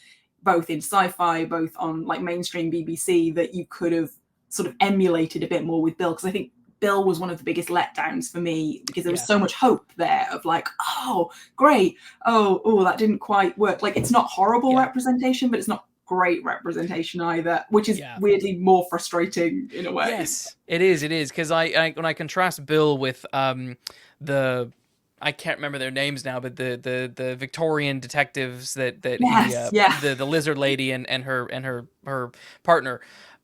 both in sci-fi, both on like mainstream BBC, that you could have sort of emulated a bit more with Bill. Because I think Bill was one of the biggest letdowns for me, because there was Yeah. so much hope there of like, oh, great. Oh, that didn't quite work. Like, it's not horrible Yeah. representation, but it's not great representation either, which is Yeah. weirdly more frustrating in a way. Yes, it is. It is, because I when I contrast Bill with the, I can't remember their names now, but the Victorian detectives that Yes, yeah. the lizard lady and her partner,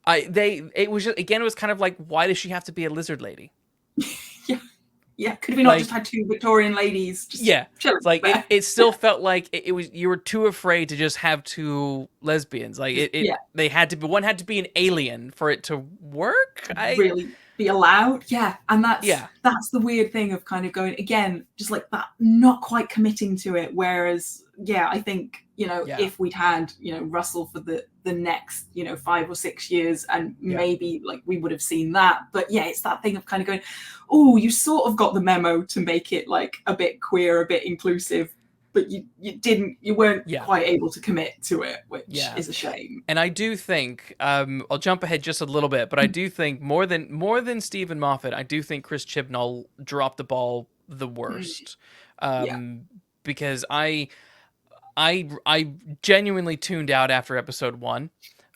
it was just, again, it was kind of like, why does she have to be a lizard lady? Yeah, could we not Like, just had two Victorian ladies just yeah, chilling it's like there? it still felt like it was, you were too afraid to just have two lesbians. Like, Yeah, they had to be, one had to be an alien for it to work. really be allowed. Yeah, and Yeah, that's the weird thing of kind of going again, just like that, not quite committing to it. Whereas, yeah, I think, yeah, if we'd had, Russell for the next, 5 or 6 years, and yeah, maybe like we would have seen that. But yeah, it's that thing of kind of going, oh, you sort of got the memo to make it like a bit queer, a bit inclusive, but you weren't yeah, quite able to commit to it, which yeah. is a shame. And I do think, I'll jump ahead just a little bit, but I do think more than Stephen Moffat, I do think Chris Chibnall dropped the ball the worst, Yeah. because I genuinely tuned out after episode 1,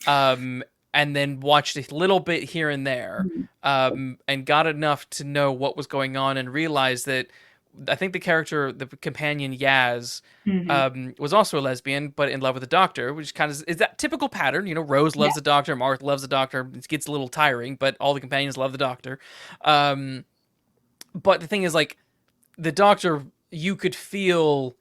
and then watched a little bit here and there, and got enough to know what was going on, and realized that I think the companion Yaz, Mm-hmm. was also a lesbian, but in love with the Doctor, which kind of is that typical pattern. Rose Yeah. loves the Doctor, Martha loves the Doctor. It gets a little tiring, but all the companions love the Doctor. But the thing is, like, the Doctor, you could feel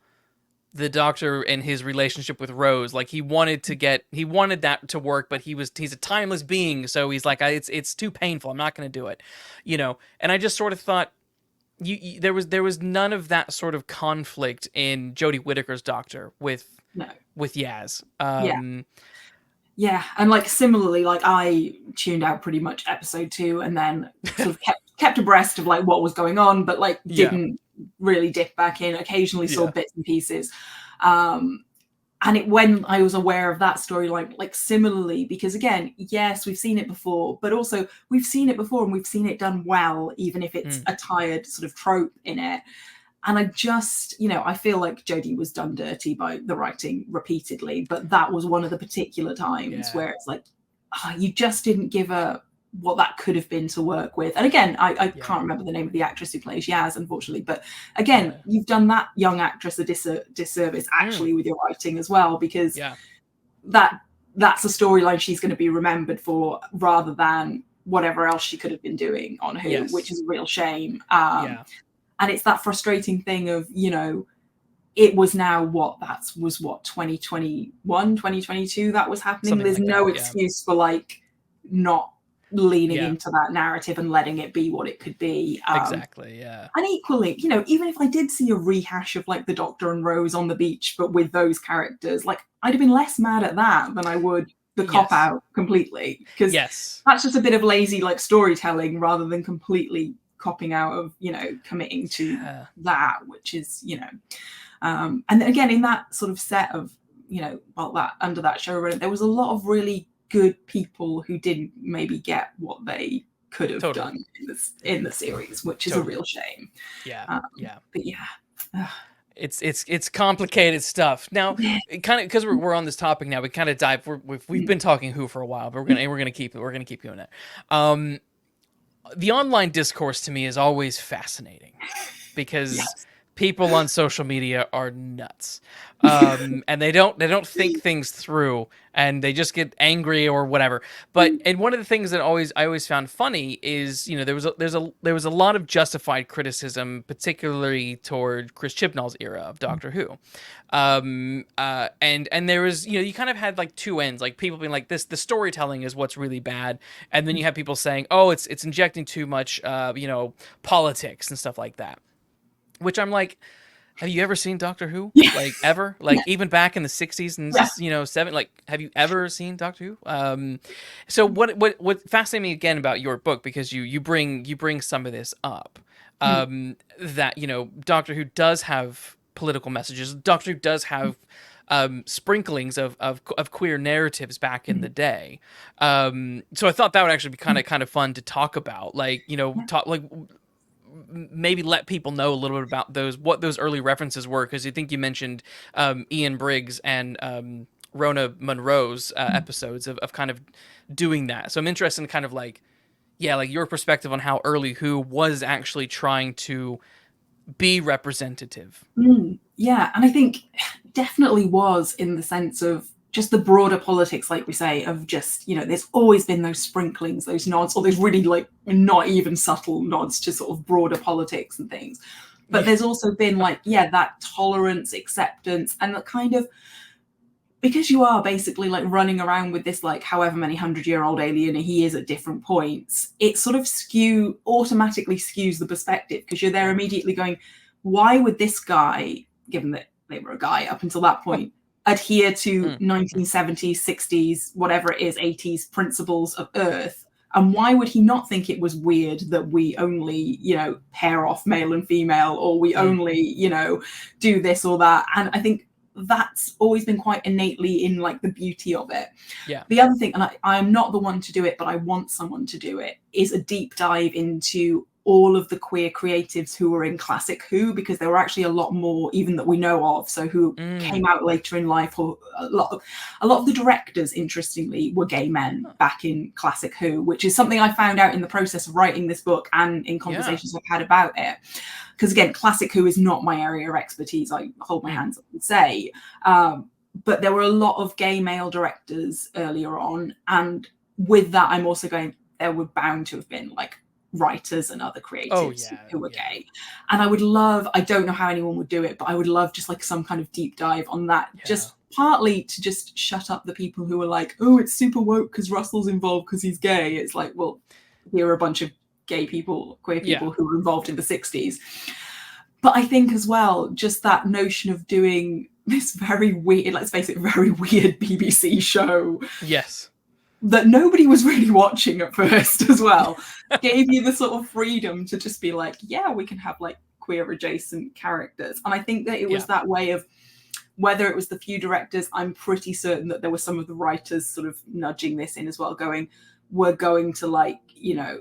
the Doctor and his relationship with Rose. Like, he wanted that to work, but he's a timeless being, so he's like, it's too painful. I'm not going to do it, And I just sort of thought, there was none of that sort of conflict in Jodie Whittaker's Doctor with No. Yaz. Yeah. Yeah, and like similarly, like I tuned out pretty much episode 2, and then sort of kept abreast of like what was going on, but like Yeah. didn't really dip back in. Occasionally saw Yeah. bits and pieces. And when I was aware of that storyline, like similarly, because again, yes, we've seen it before, but also we've seen it before and we've seen it done well, even if it's a tired sort of trope in it. And I just, I feel like Jodie was done dirty by the writing repeatedly, but that was one of the particular times where it's like, you just didn't give her what that could have been to work with. And again, I can't remember the name of the actress who plays Yaz, unfortunately, but again, you've done that young actress a disservice actually with your writing as well, because that's a storyline she's going to be remembered for, rather than whatever else she could have been doing on Who, which is a real shame. And it's that frustrating thing of, it was now that was 2021, 2022 that was happening. Something There's like no that, excuse for like not leaning into that narrative and letting it be what it could be. Exactly, yeah. And equally, even if I did see a rehash of like the Doctor and Rose on the beach, but with those characters, like I'd have been less mad at that than I would the cop out completely. Because that's just a bit of lazy like storytelling rather than completely copping out of committing to that, which is and then again in that sort of set of that under that showrunner, there was a lot of really good people who didn't maybe get what they could have done in the series, which is a real shame. But it's complicated stuff. Now, kind of because we're on this topic now, we kind of dive. We've been talking Who for a while, but we're gonna keep doing it. The online discourse to me is always fascinating, because people on social media are nuts, and they don't think things through, and they just get angry or whatever. But and one of the things that I always found funny is there was a lot of justified criticism, particularly toward Chris Chibnall's era of Doctor Who, and there was you kind of had like two ends, like people being like the storytelling is what's really bad, and then you have people saying, oh, it's injecting too much politics and stuff like that. Which I'm like, have you ever seen Doctor Who? Like, ever? Like, even back in the 60s and 70s, like, have you ever seen Doctor Who? So what fascinated me again about your book, because you bring some of this up, that Doctor Who does have political messages. Doctor Who does have sprinklings of queer narratives back in the day. So I thought that would actually be kind of fun to talk about, like, you know, talk like maybe let people know a little bit about what those early references were, because you think you mentioned Ian Briggs and Rona Monroe's episodes of kind of doing that. So I'm interested in kind of like, yeah, like your perspective on how early Who was actually trying to be representative. Yeah, and I think definitely was, in the sense of just the broader politics, like we say, of just, you know, there's always been those sprinklings, those nods, or those really like not even subtle nods to sort of broader politics and things. But there's also been like, yeah, that tolerance, acceptance, and the kind of, because you are basically like running around with this like however many 100-year-old alien he is at different points, it sort of automatically skews the perspective, because you're there immediately going, why would this guy, given that they were a guy up until that point, adhere to 1970s, 60s, whatever it is, 80s principles of Earth? And why would he not think it was weird that we only, you know, pair off male and female, or we only, you know, do this or that? And I think that's always been quite innately in like the beauty of it. Yeah. The other thing, and I'm not the one to do it, but I want someone to do it, is a deep dive into all of the queer creatives who were in classic Who, because there were actually a lot more even that we know of, so who came out later in life, or a lot of the directors, interestingly, were gay men back in classic Who, which is something I found out in the process of writing this book and in conversations I've had about it. Because again, classic Who is not my area of expertise, I hold my hands up and say, but there were a lot of gay male directors earlier on, and with that I'm also going, there were bound to have been like writers and other creatives who were gay. And I would love, I don't know how anyone would do it, but I would love just like some kind of deep dive on that, just partly to just shut up the people who are like, oh, it's super woke because Russell's involved because he's gay. It's like, well, here are a bunch of gay people, queer people who were involved in the 60s. But I think as well, just that notion of doing this very weird, let's face it, very weird BBC show. Yes. That nobody was really watching at first as well, gave you the sort of freedom to just be like, yeah, we can have like queer adjacent characters. And I think that it was that way of, whether it was the few directors, I'm pretty certain that there were some of the writers sort of nudging this in as well, going, we're going to like, you know,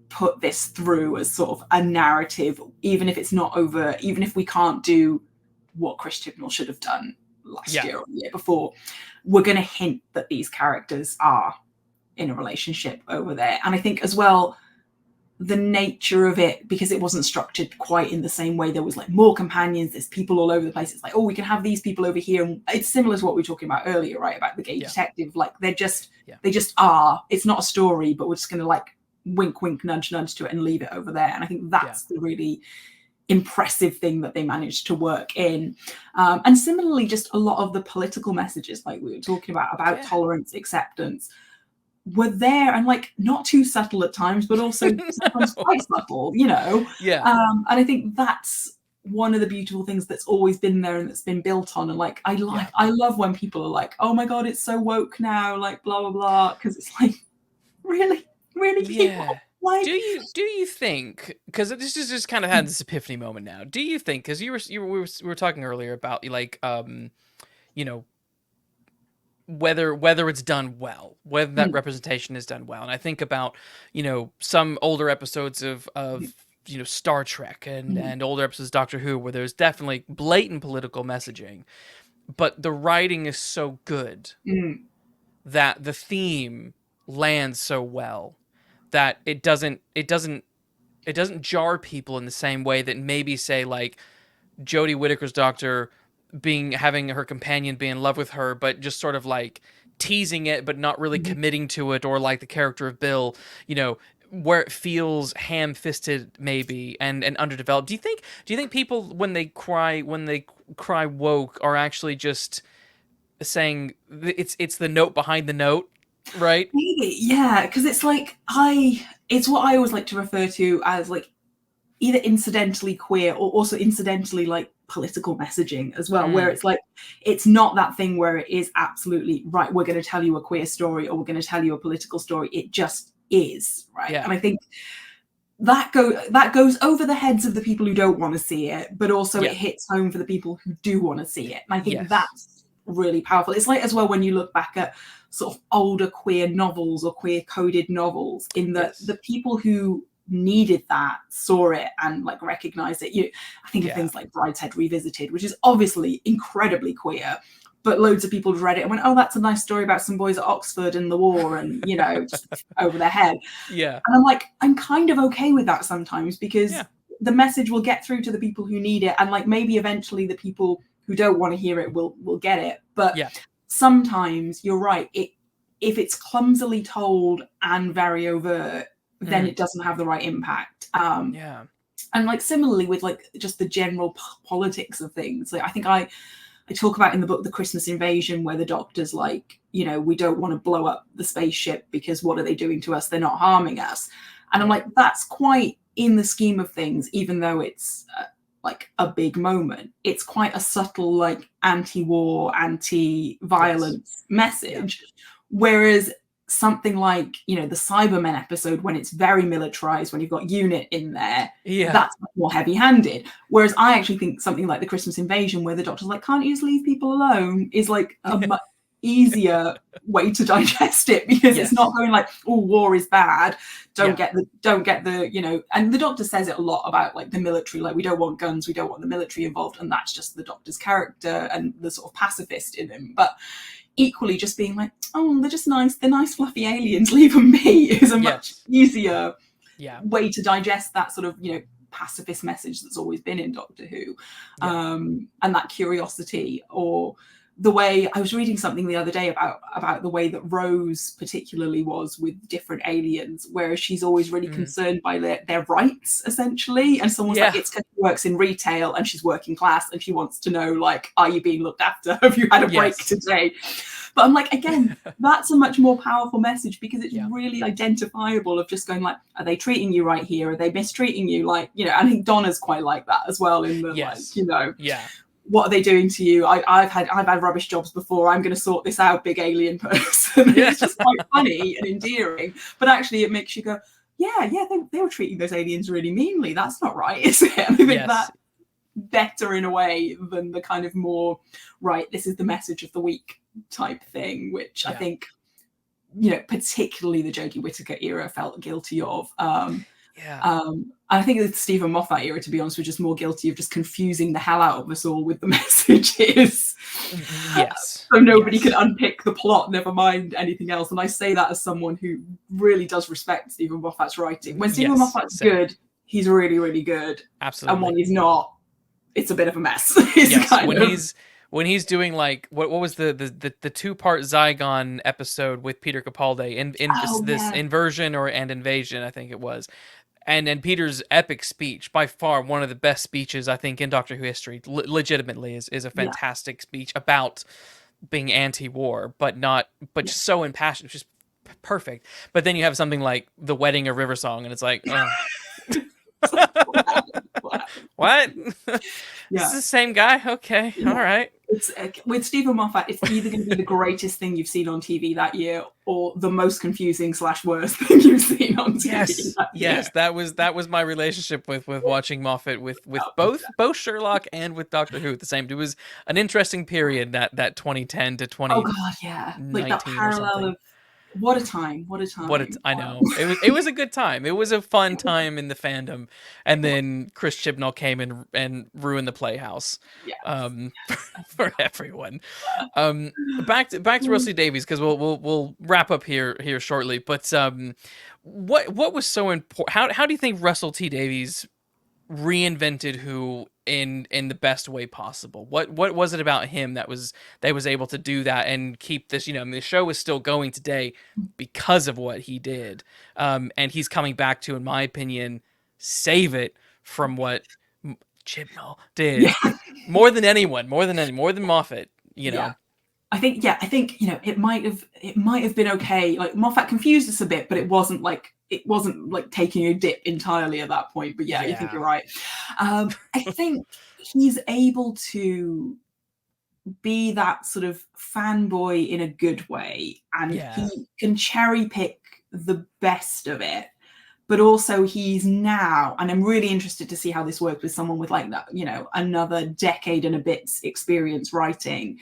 put this through as sort of a narrative, even if it's not over, even if we can't do what Chris Chibnall should have done last year or the year before, we're going to hint that these characters are in a relationship over there. And I think as well, the nature of it, because it wasn't structured quite in the same way, there was like more companions, there's people all over the place. It's like, oh, we can have these people over here. And it's similar to what we were talking about earlier, right? About the gay detective. Like they just are. It's not a story, but we're just going to like wink, wink, nudge, nudge to it and leave it over there. And I think that's the really impressive thing that they managed to work in. And similarly, just a lot of the political messages, like we were talking about tolerance, acceptance, were there, and like not too subtle at times, but also sometimes quite subtle, you know. And I think that's one of the beautiful things that's always been there and that's been built on. And like I love when people are like, oh my god, it's so woke now, like blah blah blah, because it's like, really people? Like, do you think, because this is just kind of had this epiphany moment now, do you think, because we were talking earlier about like you know, whether it's done well, whether that representation is done well. And I think about, you know, some older episodes of you know, Star Trek and older episodes of Doctor Who, where there's definitely blatant political messaging, but the writing is so good that the theme lands so well that it doesn't jar people in the same way that maybe, say, like Jodie Whittaker's Doctor having her companion be in love with her, but just sort of like teasing it, but not really committing to it, or like the character of Bill, you know, where it feels ham-fisted maybe and underdeveloped. Do you think people, when they cry woke, are actually just saying it's the note behind the note, right? Maybe, yeah, because it's like it's what I always like to refer to as like either incidentally queer or also incidentally like political messaging as well, where it's like, it's not that thing where it is absolutely right, we're going to tell you a queer story or we're going to tell you a political story. It just is, right? And I think that goes over the heads of the people who don't want to see it, but also it hits home for the people who do want to see it. And I think that's really powerful. It's like as well when you look back at sort of older queer novels or queer coded novels, in that Yes. the people who needed that saw it and like recognized it. I think of Yeah. things like Brideshead Revisited, which is obviously incredibly queer, but loads of people read it and went, oh, that's a nice story about some boys at Oxford and the war, and just over their head. Yeah. And I'm like, I'm kind of okay with that sometimes, because Yeah. the message will get through to the people who need it, and like maybe eventually the people who don't want to hear it will get it. But Yeah. sometimes you're right, if it's clumsily told and very overt, then it doesn't have the right impact. Yeah. And like similarly with like just the general politics of things, like I think I talk about in the book The Christmas Invasion, where the Doctor's like, we don't want to blow up the spaceship because what are they doing to us? They're not harming us. And I'm like, that's quite, in the scheme of things, even though it's like a big moment, it's quite a subtle, like anti-war, anti-violence message. Yeah. Whereas something like, the Cybermen episode, when it's very militarized, when you've got UNIT in there, that's more heavy-handed. Whereas I actually think something like The Christmas Invasion, where the Doctor's like, can't you just leave people alone, is like a much easier way to digest it, because it's not going like, oh, war is bad, don't get the and the Doctor says it a lot about like the military, like we don't want guns, we don't want the military involved, and that's just the Doctor's character and the sort of pacifist in him. But equally just being like, oh, they're just nice, they're nice fluffy aliens, leave them be, is a much easier way to digest that sort of pacifist message that's always been in Doctor Who. And that curiosity, or the way I was reading something the other day about the way that Rose particularly was with different aliens, whereas she's always really concerned by their rights, essentially. And someone's like, it's because she works in retail and she's working class and she wants to know, like, are you being looked after? Have you had a break today? But I'm like, again, that's a much more powerful message, because it's really identifiable, of just going like, are they treating you right here? Are they mistreating you? Like, I think Donna's quite like that as well, in the what are they doing to you? I've had rubbish jobs before. I'm going to sort this out, big alien person. It's just quite funny and endearing, but actually it makes you go, they were treating those aliens really meanly. That's not right, is it? And I think that's better in a way than the kind of more, right, this is the message of the week type thing, which I think, particularly the Jodie Whittaker era felt guilty of. I think the Stephen Moffat era, to be honest, was just more guilty of just confusing the hell out of us all with the messages. So nobody could unpick the plot, never mind anything else. And I say that as someone who really does respect Stephen Moffat's writing. When Stephen Moffat's good, he's really, really good. Absolutely. And when he's not, it's a bit of a mess. When he's doing like what was the 2-part Zygon episode with Peter Capaldi in this Inversion and Invasion, I think it was. And Peter's epic speech, by far one of the best speeches I think in Doctor Who history, legitimately is a fantastic speech about being anti-war, but just so impassioned, just perfect. But then you have something like The Wedding of River Song, and it's like, what? This is the same guy? Okay, all right. It's with Stephen Moffat, it's either going to be the greatest thing you've seen on TV that year, or the most confusing / worst thing you've seen on TV. Yes, that was my relationship with watching Moffat with both Sherlock and with Doctor Who at the same. It was an interesting period, that 2010 to 20. Oh God, yeah, like that parallel of. What a time! I know. It was a good time. It was a fun time in the fandom, and then Chris Chibnall came and ruined the Playhouse, for everyone. Back to Russell Davies, because we'll wrap up here shortly. But what was so important? How do you think Russell T Davies reinvented Who in the best way possible? What was it about him that was able to do that and keep this, the show is still going today because of what he did, and he's coming back to, in my opinion, save it from what Chibnall did. more than Moffat, I think it might have been okay. Like Moffat confused us a bit, but it wasn't like taking a dip entirely at that point. But you think you're right. I think he's able to be that sort of fanboy in a good way, and he can cherry pick the best of it. But also he's now, and I'm really interested to see how this works with someone with like that, another decade and a bit's experience writing.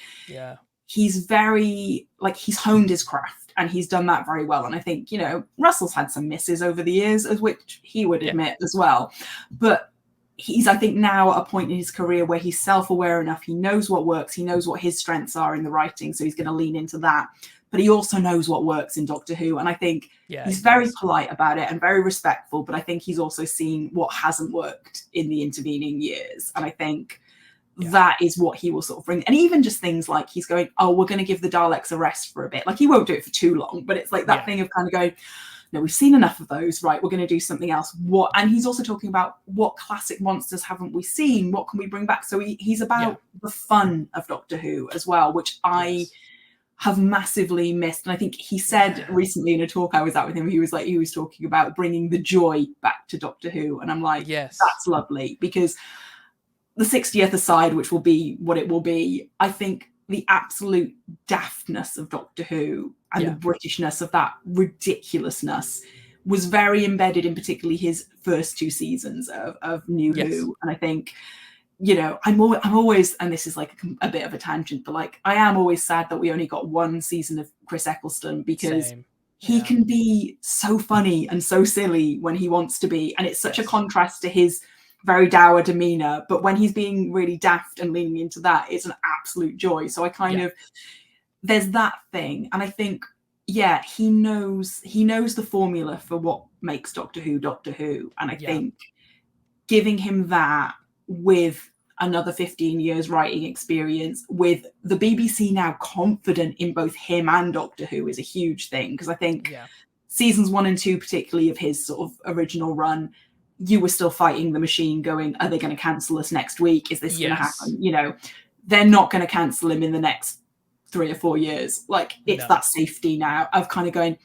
he's very, like, he's honed his craft and he's done that very well. And I think, you know, Russell's had some misses over the years, as which he would admit as well. But he's, I think, now at a point in his career where he's self-aware enough. He knows what works. He knows what his strengths are in the writing. So he's going to lean into that. But he also knows what works in Doctor Who. And I think he's very polite about it and very respectful. But I think he's also seen what hasn't worked in the intervening years. And I think that is what he will sort of bring. And even just things like he's going, oh, we're going to give the Daleks a rest for a bit. Like, he won't do it for too long. But it's like that thing of kind of going, no, we've seen enough of those. Right, we're going to do something else. What? And he's also talking about what classic monsters haven't we seen? What can we bring back? So he's about the fun of Doctor Who as well, which I have massively missed. And I think he said recently in a talk I was at with him, he was talking about bringing the joy back to Doctor Who. And I'm like, that's lovely, because the 60th aside, which will be what it will be, I think the absolute daftness of Doctor Who and the Britishness of that ridiculousness was very embedded in particularly his first 2 seasons of New Who. And I think, you know, I'm always, and this is like a bit of a tangent, but like, I am always sad that we only got 1 season of Chris Eccleston, because he can be so funny and so silly when he wants to be. And it's such a contrast to his very dour demeanor. But when he's being really daft and leaning into that, it's an absolute joy. So I kind of, there's that thing. And I think, he knows the formula for what makes Doctor Who Doctor Who. And I think giving him that with another 15 years writing experience, with the BBC now confident in both him and Doctor Who, is a huge thing. Because I think seasons 1 and 2, particularly of his sort of original run, you were still fighting the machine going, are they going to cancel us next week? Is this going to happen? You know, they're not going to cancel him in the next 3 or 4 years. Like, it's that safety now of kind of going,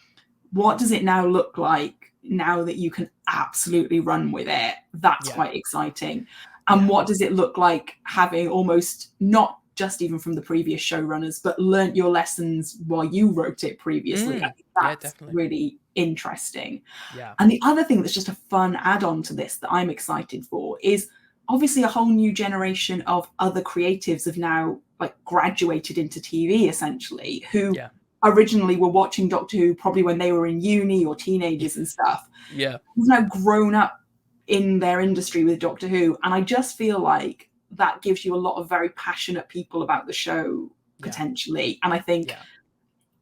what does it now look like now that you can absolutely run with it? That's quite exciting. And what does it look like having almost, not just even from the previous showrunners, but learnt your lessons while you wrote it previously? I think that's really interesting. And the other thing that's just a fun add-on to this that I'm excited for is obviously a whole new generation of other creatives have now like graduated into TV, essentially, who originally were watching Doctor Who probably when they were in uni or teenagers and stuff. Who've now grown up in their industry with Doctor Who. And I just feel like that gives you a lot of very passionate people about the show, potentially. And I think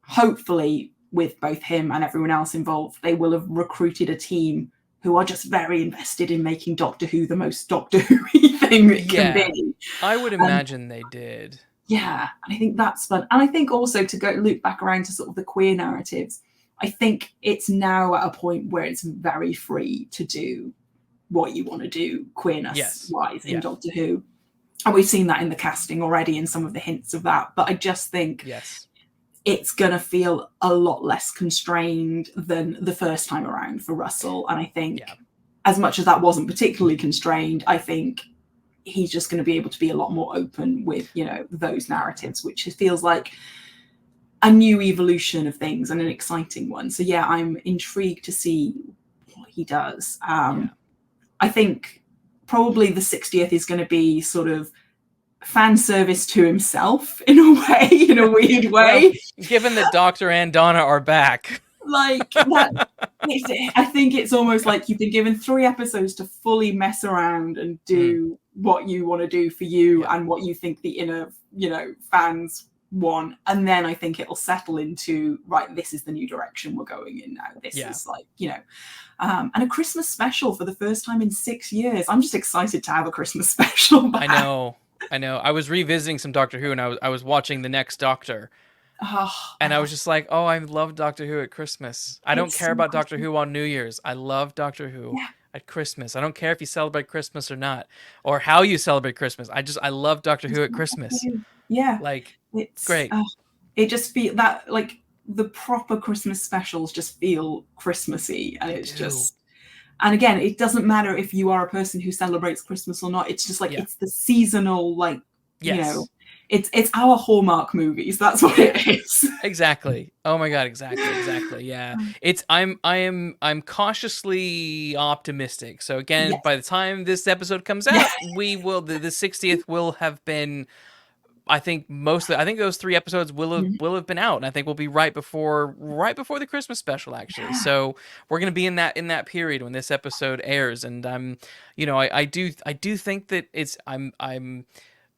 hopefully with both him and everyone else involved, they will have recruited a team who are just very invested in making Doctor Who the most Doctor Who-y thing it can be. I would imagine they did. Yeah, and I think that's fun. And I think also, to go loop back around to sort of the queer narratives, I think it's now at a point where it's very free to do what you want to do queerness-wise in Doctor Who. And we've seen that in the casting already and some of the hints of that. But I just think it's going to feel a lot less constrained than the first time around for Russell. And I think as much as that wasn't particularly constrained, I think he's just going to be able to be a lot more open with, you know, those narratives, which feels like a new evolution of things and an exciting one. So I'm intrigued to see what he does. I think probably the 60th is going to be sort of fan service to himself in a way, in a weird way. Well, given that Doctor and Donna are back. Like, that, I think it's almost like you've been given 3 episodes to fully mess around and do what you want to do for you and what you think the inner, you know, fans want. And then I think it'll settle into, right, this is the new direction we're going in now. This is like, you know, and a Christmas special for the first time in 6 years. I'm just excited to have a Christmas special back. I know. I was revisiting some Doctor Who and I was watching The Next Doctor. And I was just like, oh, I love Doctor Who at Christmas. I don't care about Doctor Who on New Year's. I love Doctor Who at Christmas. I don't care if you celebrate Christmas or not, or how you celebrate Christmas. I love Doctor Who at Christmas. Like, it's great. It just feels that, like, the proper Christmas specials just feel Christmassy, and it's just, and again, it doesn't matter if you are a person who celebrates Christmas or not. It's just like it's the seasonal, like, you know, it's our Hallmark movies. That's what it is. Exactly. Oh my God. Exactly. Yeah. I'm cautiously optimistic. So again, by the time this episode comes out, we will the 60th will have been I think I think those 3 episodes will have been out, and I think we'll be right before the Christmas special actually. Yeah. So we're gonna be in that period when this episode airs, and I do think that I'm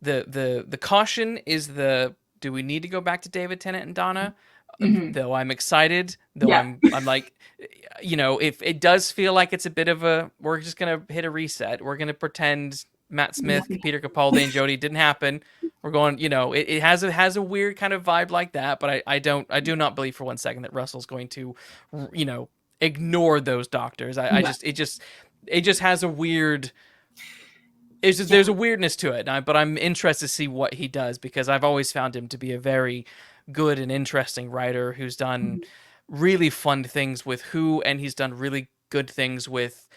the caution is do we need to go back to David Tennant and Donna? Though I'm excited, though Yeah. I'm like, if it does feel like it's a bit of we're just gonna hit a reset. We're gonna pretend Matt Smith, Peter Capaldi, and Jodie didn't happen. We're going, it has a weird kind of vibe like that, but I do not believe for 1 second that Russell's going to, ignore those doctors. It just has a weird. There's a weirdness to it, but I'm interested to see what he does, because I've always found him to be a very good and interesting writer who's done really fun things with Who, and he's done really good things with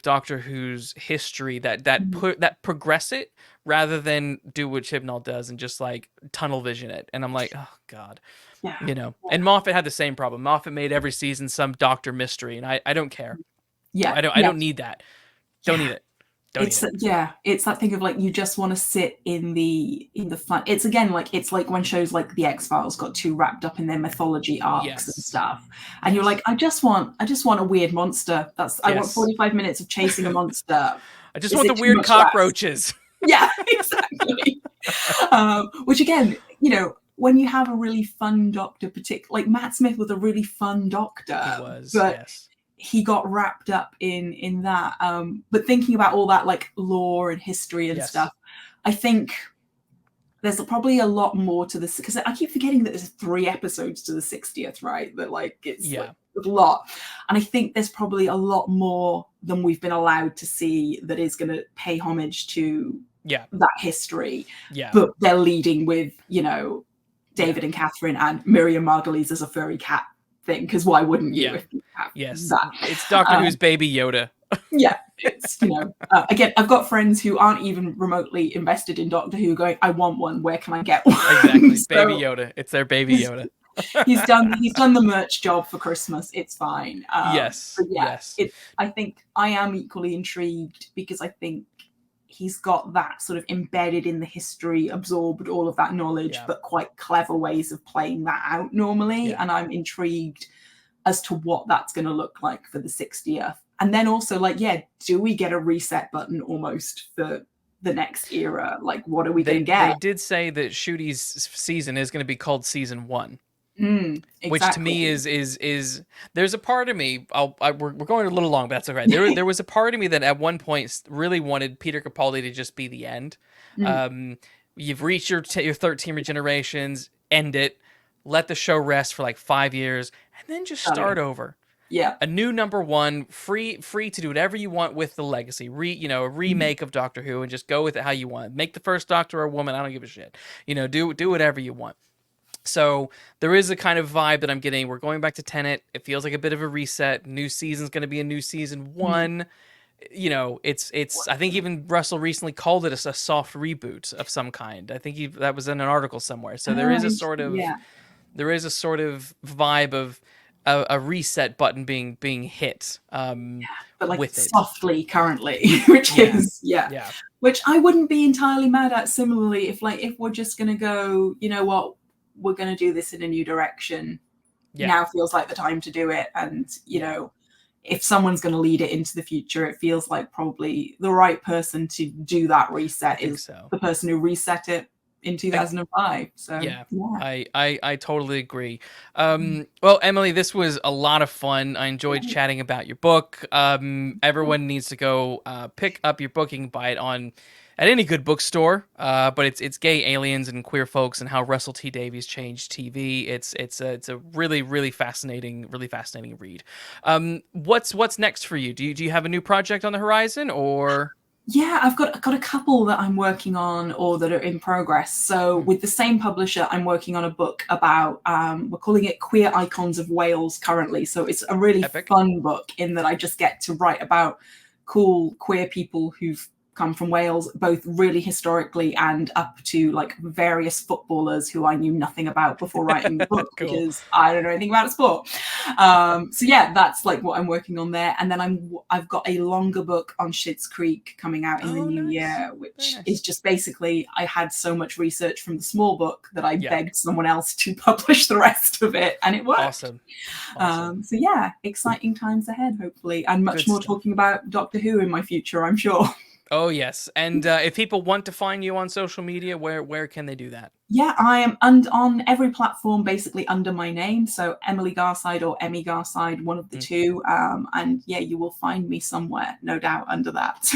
Doctor Who's history that progress it rather than do what Chibnall does and just like tunnel vision it. And I'm like, oh God, And Moffat had the same problem. Moffat made every season some Doctor mystery, and I don't care. Yeah. I don't need that. Don't need it. It's that thing of like, you just want to sit in the fun. It's again like, it's like when shows like The X-Files got too wrapped up in their mythology arcs and stuff, and you're like, I just want a weird monster. I want 45 minutes of chasing a monster. I just want the weird cockroaches. Yeah, exactly. Which again, when you have a really fun Doctor, like Matt Smith was a really fun Doctor. He was, but yes. He got wrapped up in that. But thinking about all that like lore and history and stuff, I think there's probably a lot more to this, because I keep forgetting that there's 3 episodes to the 60th, right? That like it's like a lot. And I think there's probably a lot more than we've been allowed to see that is going to pay homage to that history. Yeah. But they're leading with, David and Catherine and Miriam Margolyes as a furry cat thing, because why wouldn't you? If you have that? It's Doctor Who's Baby Yoda. It's again, I've got friends who aren't even remotely invested in Doctor Who going, I want one, where can I get one? Exactly. Baby Yoda. It's their Baby Yoda. he's done the merch job for Christmas. It's fine. Yes. I think I am equally intrigued, because I think he's got that sort of embedded in the history, absorbed all of that knowledge, but quite clever ways of playing that out normally. And I'm intrigued as to what that's going to look like for the 60th. And then also like, do we get a reset button almost for the next era? Like, what are we going to get? They did say that Shooty's season is going to be called Season 1. Exactly. Which to me is there's a part of me, we're going a little long, but that's okay. There was a part of me that at one point really wanted Peter Capaldi to just be the end. You've reached your 13 regenerations, end it, let the show rest for like 5 years, and then just start over. Yeah. A new number 1, free to do whatever you want with the legacy. A remake of Doctor Who, and just go with it how you want. Make the first Doctor a woman, I don't give a shit. Do whatever you want. So there is a kind of vibe that I'm getting. We're going back to Tenet. It feels like a bit of a reset. New season's going to be a new season 1. It's. I think even Russell recently called it a soft reboot of some kind. I think that was in an article somewhere. So there is a sort of vibe of a reset button being hit. But like with softly currently, which is which I wouldn't be entirely mad at. Similarly, if we're just going to go, you know what, we're going to do this in a new direction. Now feels like the time to do it. And, if someone's going to lead it into the future, it feels like probably the right person to do that reset is the person who reset it in 2005. So I totally agree. Well, Emily, this was a lot of fun. I enjoyed chatting about your book. Everyone needs to go pick up your book. You can buy it at any good bookstore, but it's gay aliens and queer folks and how Russell T Davies changed TV. It's a really fascinating read. What's next for you? Do you have a new project on the horizon, or? Yeah, I've got a couple that I'm working on or that are in progress. So with the same publisher, I'm working on a book about we're calling it Queer Icons of Wales currently. So it's a really fun book in that I just get to write about cool queer people who've come from Wales, both really historically and up to like various footballers who I knew nothing about before writing the book Cool. because I don't know anything about sport. So yeah, that's like what I'm working on there. And then I've got a longer book on Schitt's Creek coming out in the new year, which is just basically, I had so much research from the small book that I begged someone else to publish the rest of it, and it worked. Awesome. So yeah, exciting times ahead, hopefully, and much more talking about Doctor Who in my future, I'm sure. Oh, yes. And if people want to find you on social media, where can they do that? Yeah, I am on every platform, basically under my name. So Emily Garside or Emmy Garside, one of the two. And yeah, you will find me somewhere, no doubt, under that.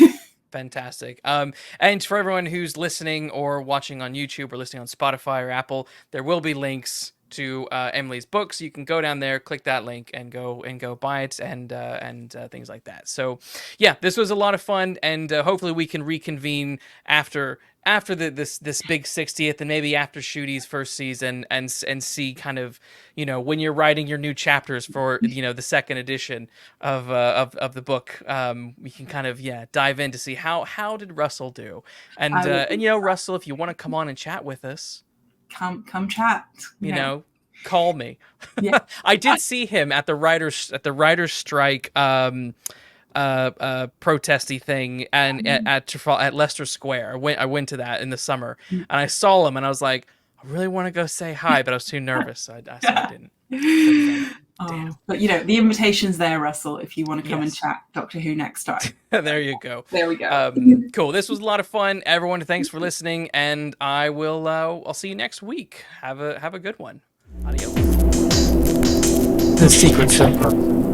Fantastic. And for everyone who's listening or watching on YouTube or listening on Spotify or Apple, there will be links to Emily's books. You can go down there, click that link, and go buy it and things like that. So, yeah, this was a lot of fun, and hopefully we can reconvene after this big 60th, and maybe after Shooty's first season, and see kind of, you know, when you're writing your new chapters for, you know, the second edition of the book, we can kind of dive in to see how did Russell do, and you know, Russell, if you want to come on and chat with us. Come chat. You know, call me. Yeah. I did see him at the writers strike protesty thing and at Leicester Square. I went to that in the summer, and I saw him and I was like, I really want to go say hi, but I was too nervous, so I didn't. Damn. But you know, the invitation's there, Russell, if you want to come and chat Doctor Who next time. There you go. There we go. Cool. This was a lot of fun. Everyone, thanks for listening, and I will I'll see you next week. Have a good one. Adios. The Secret Circle.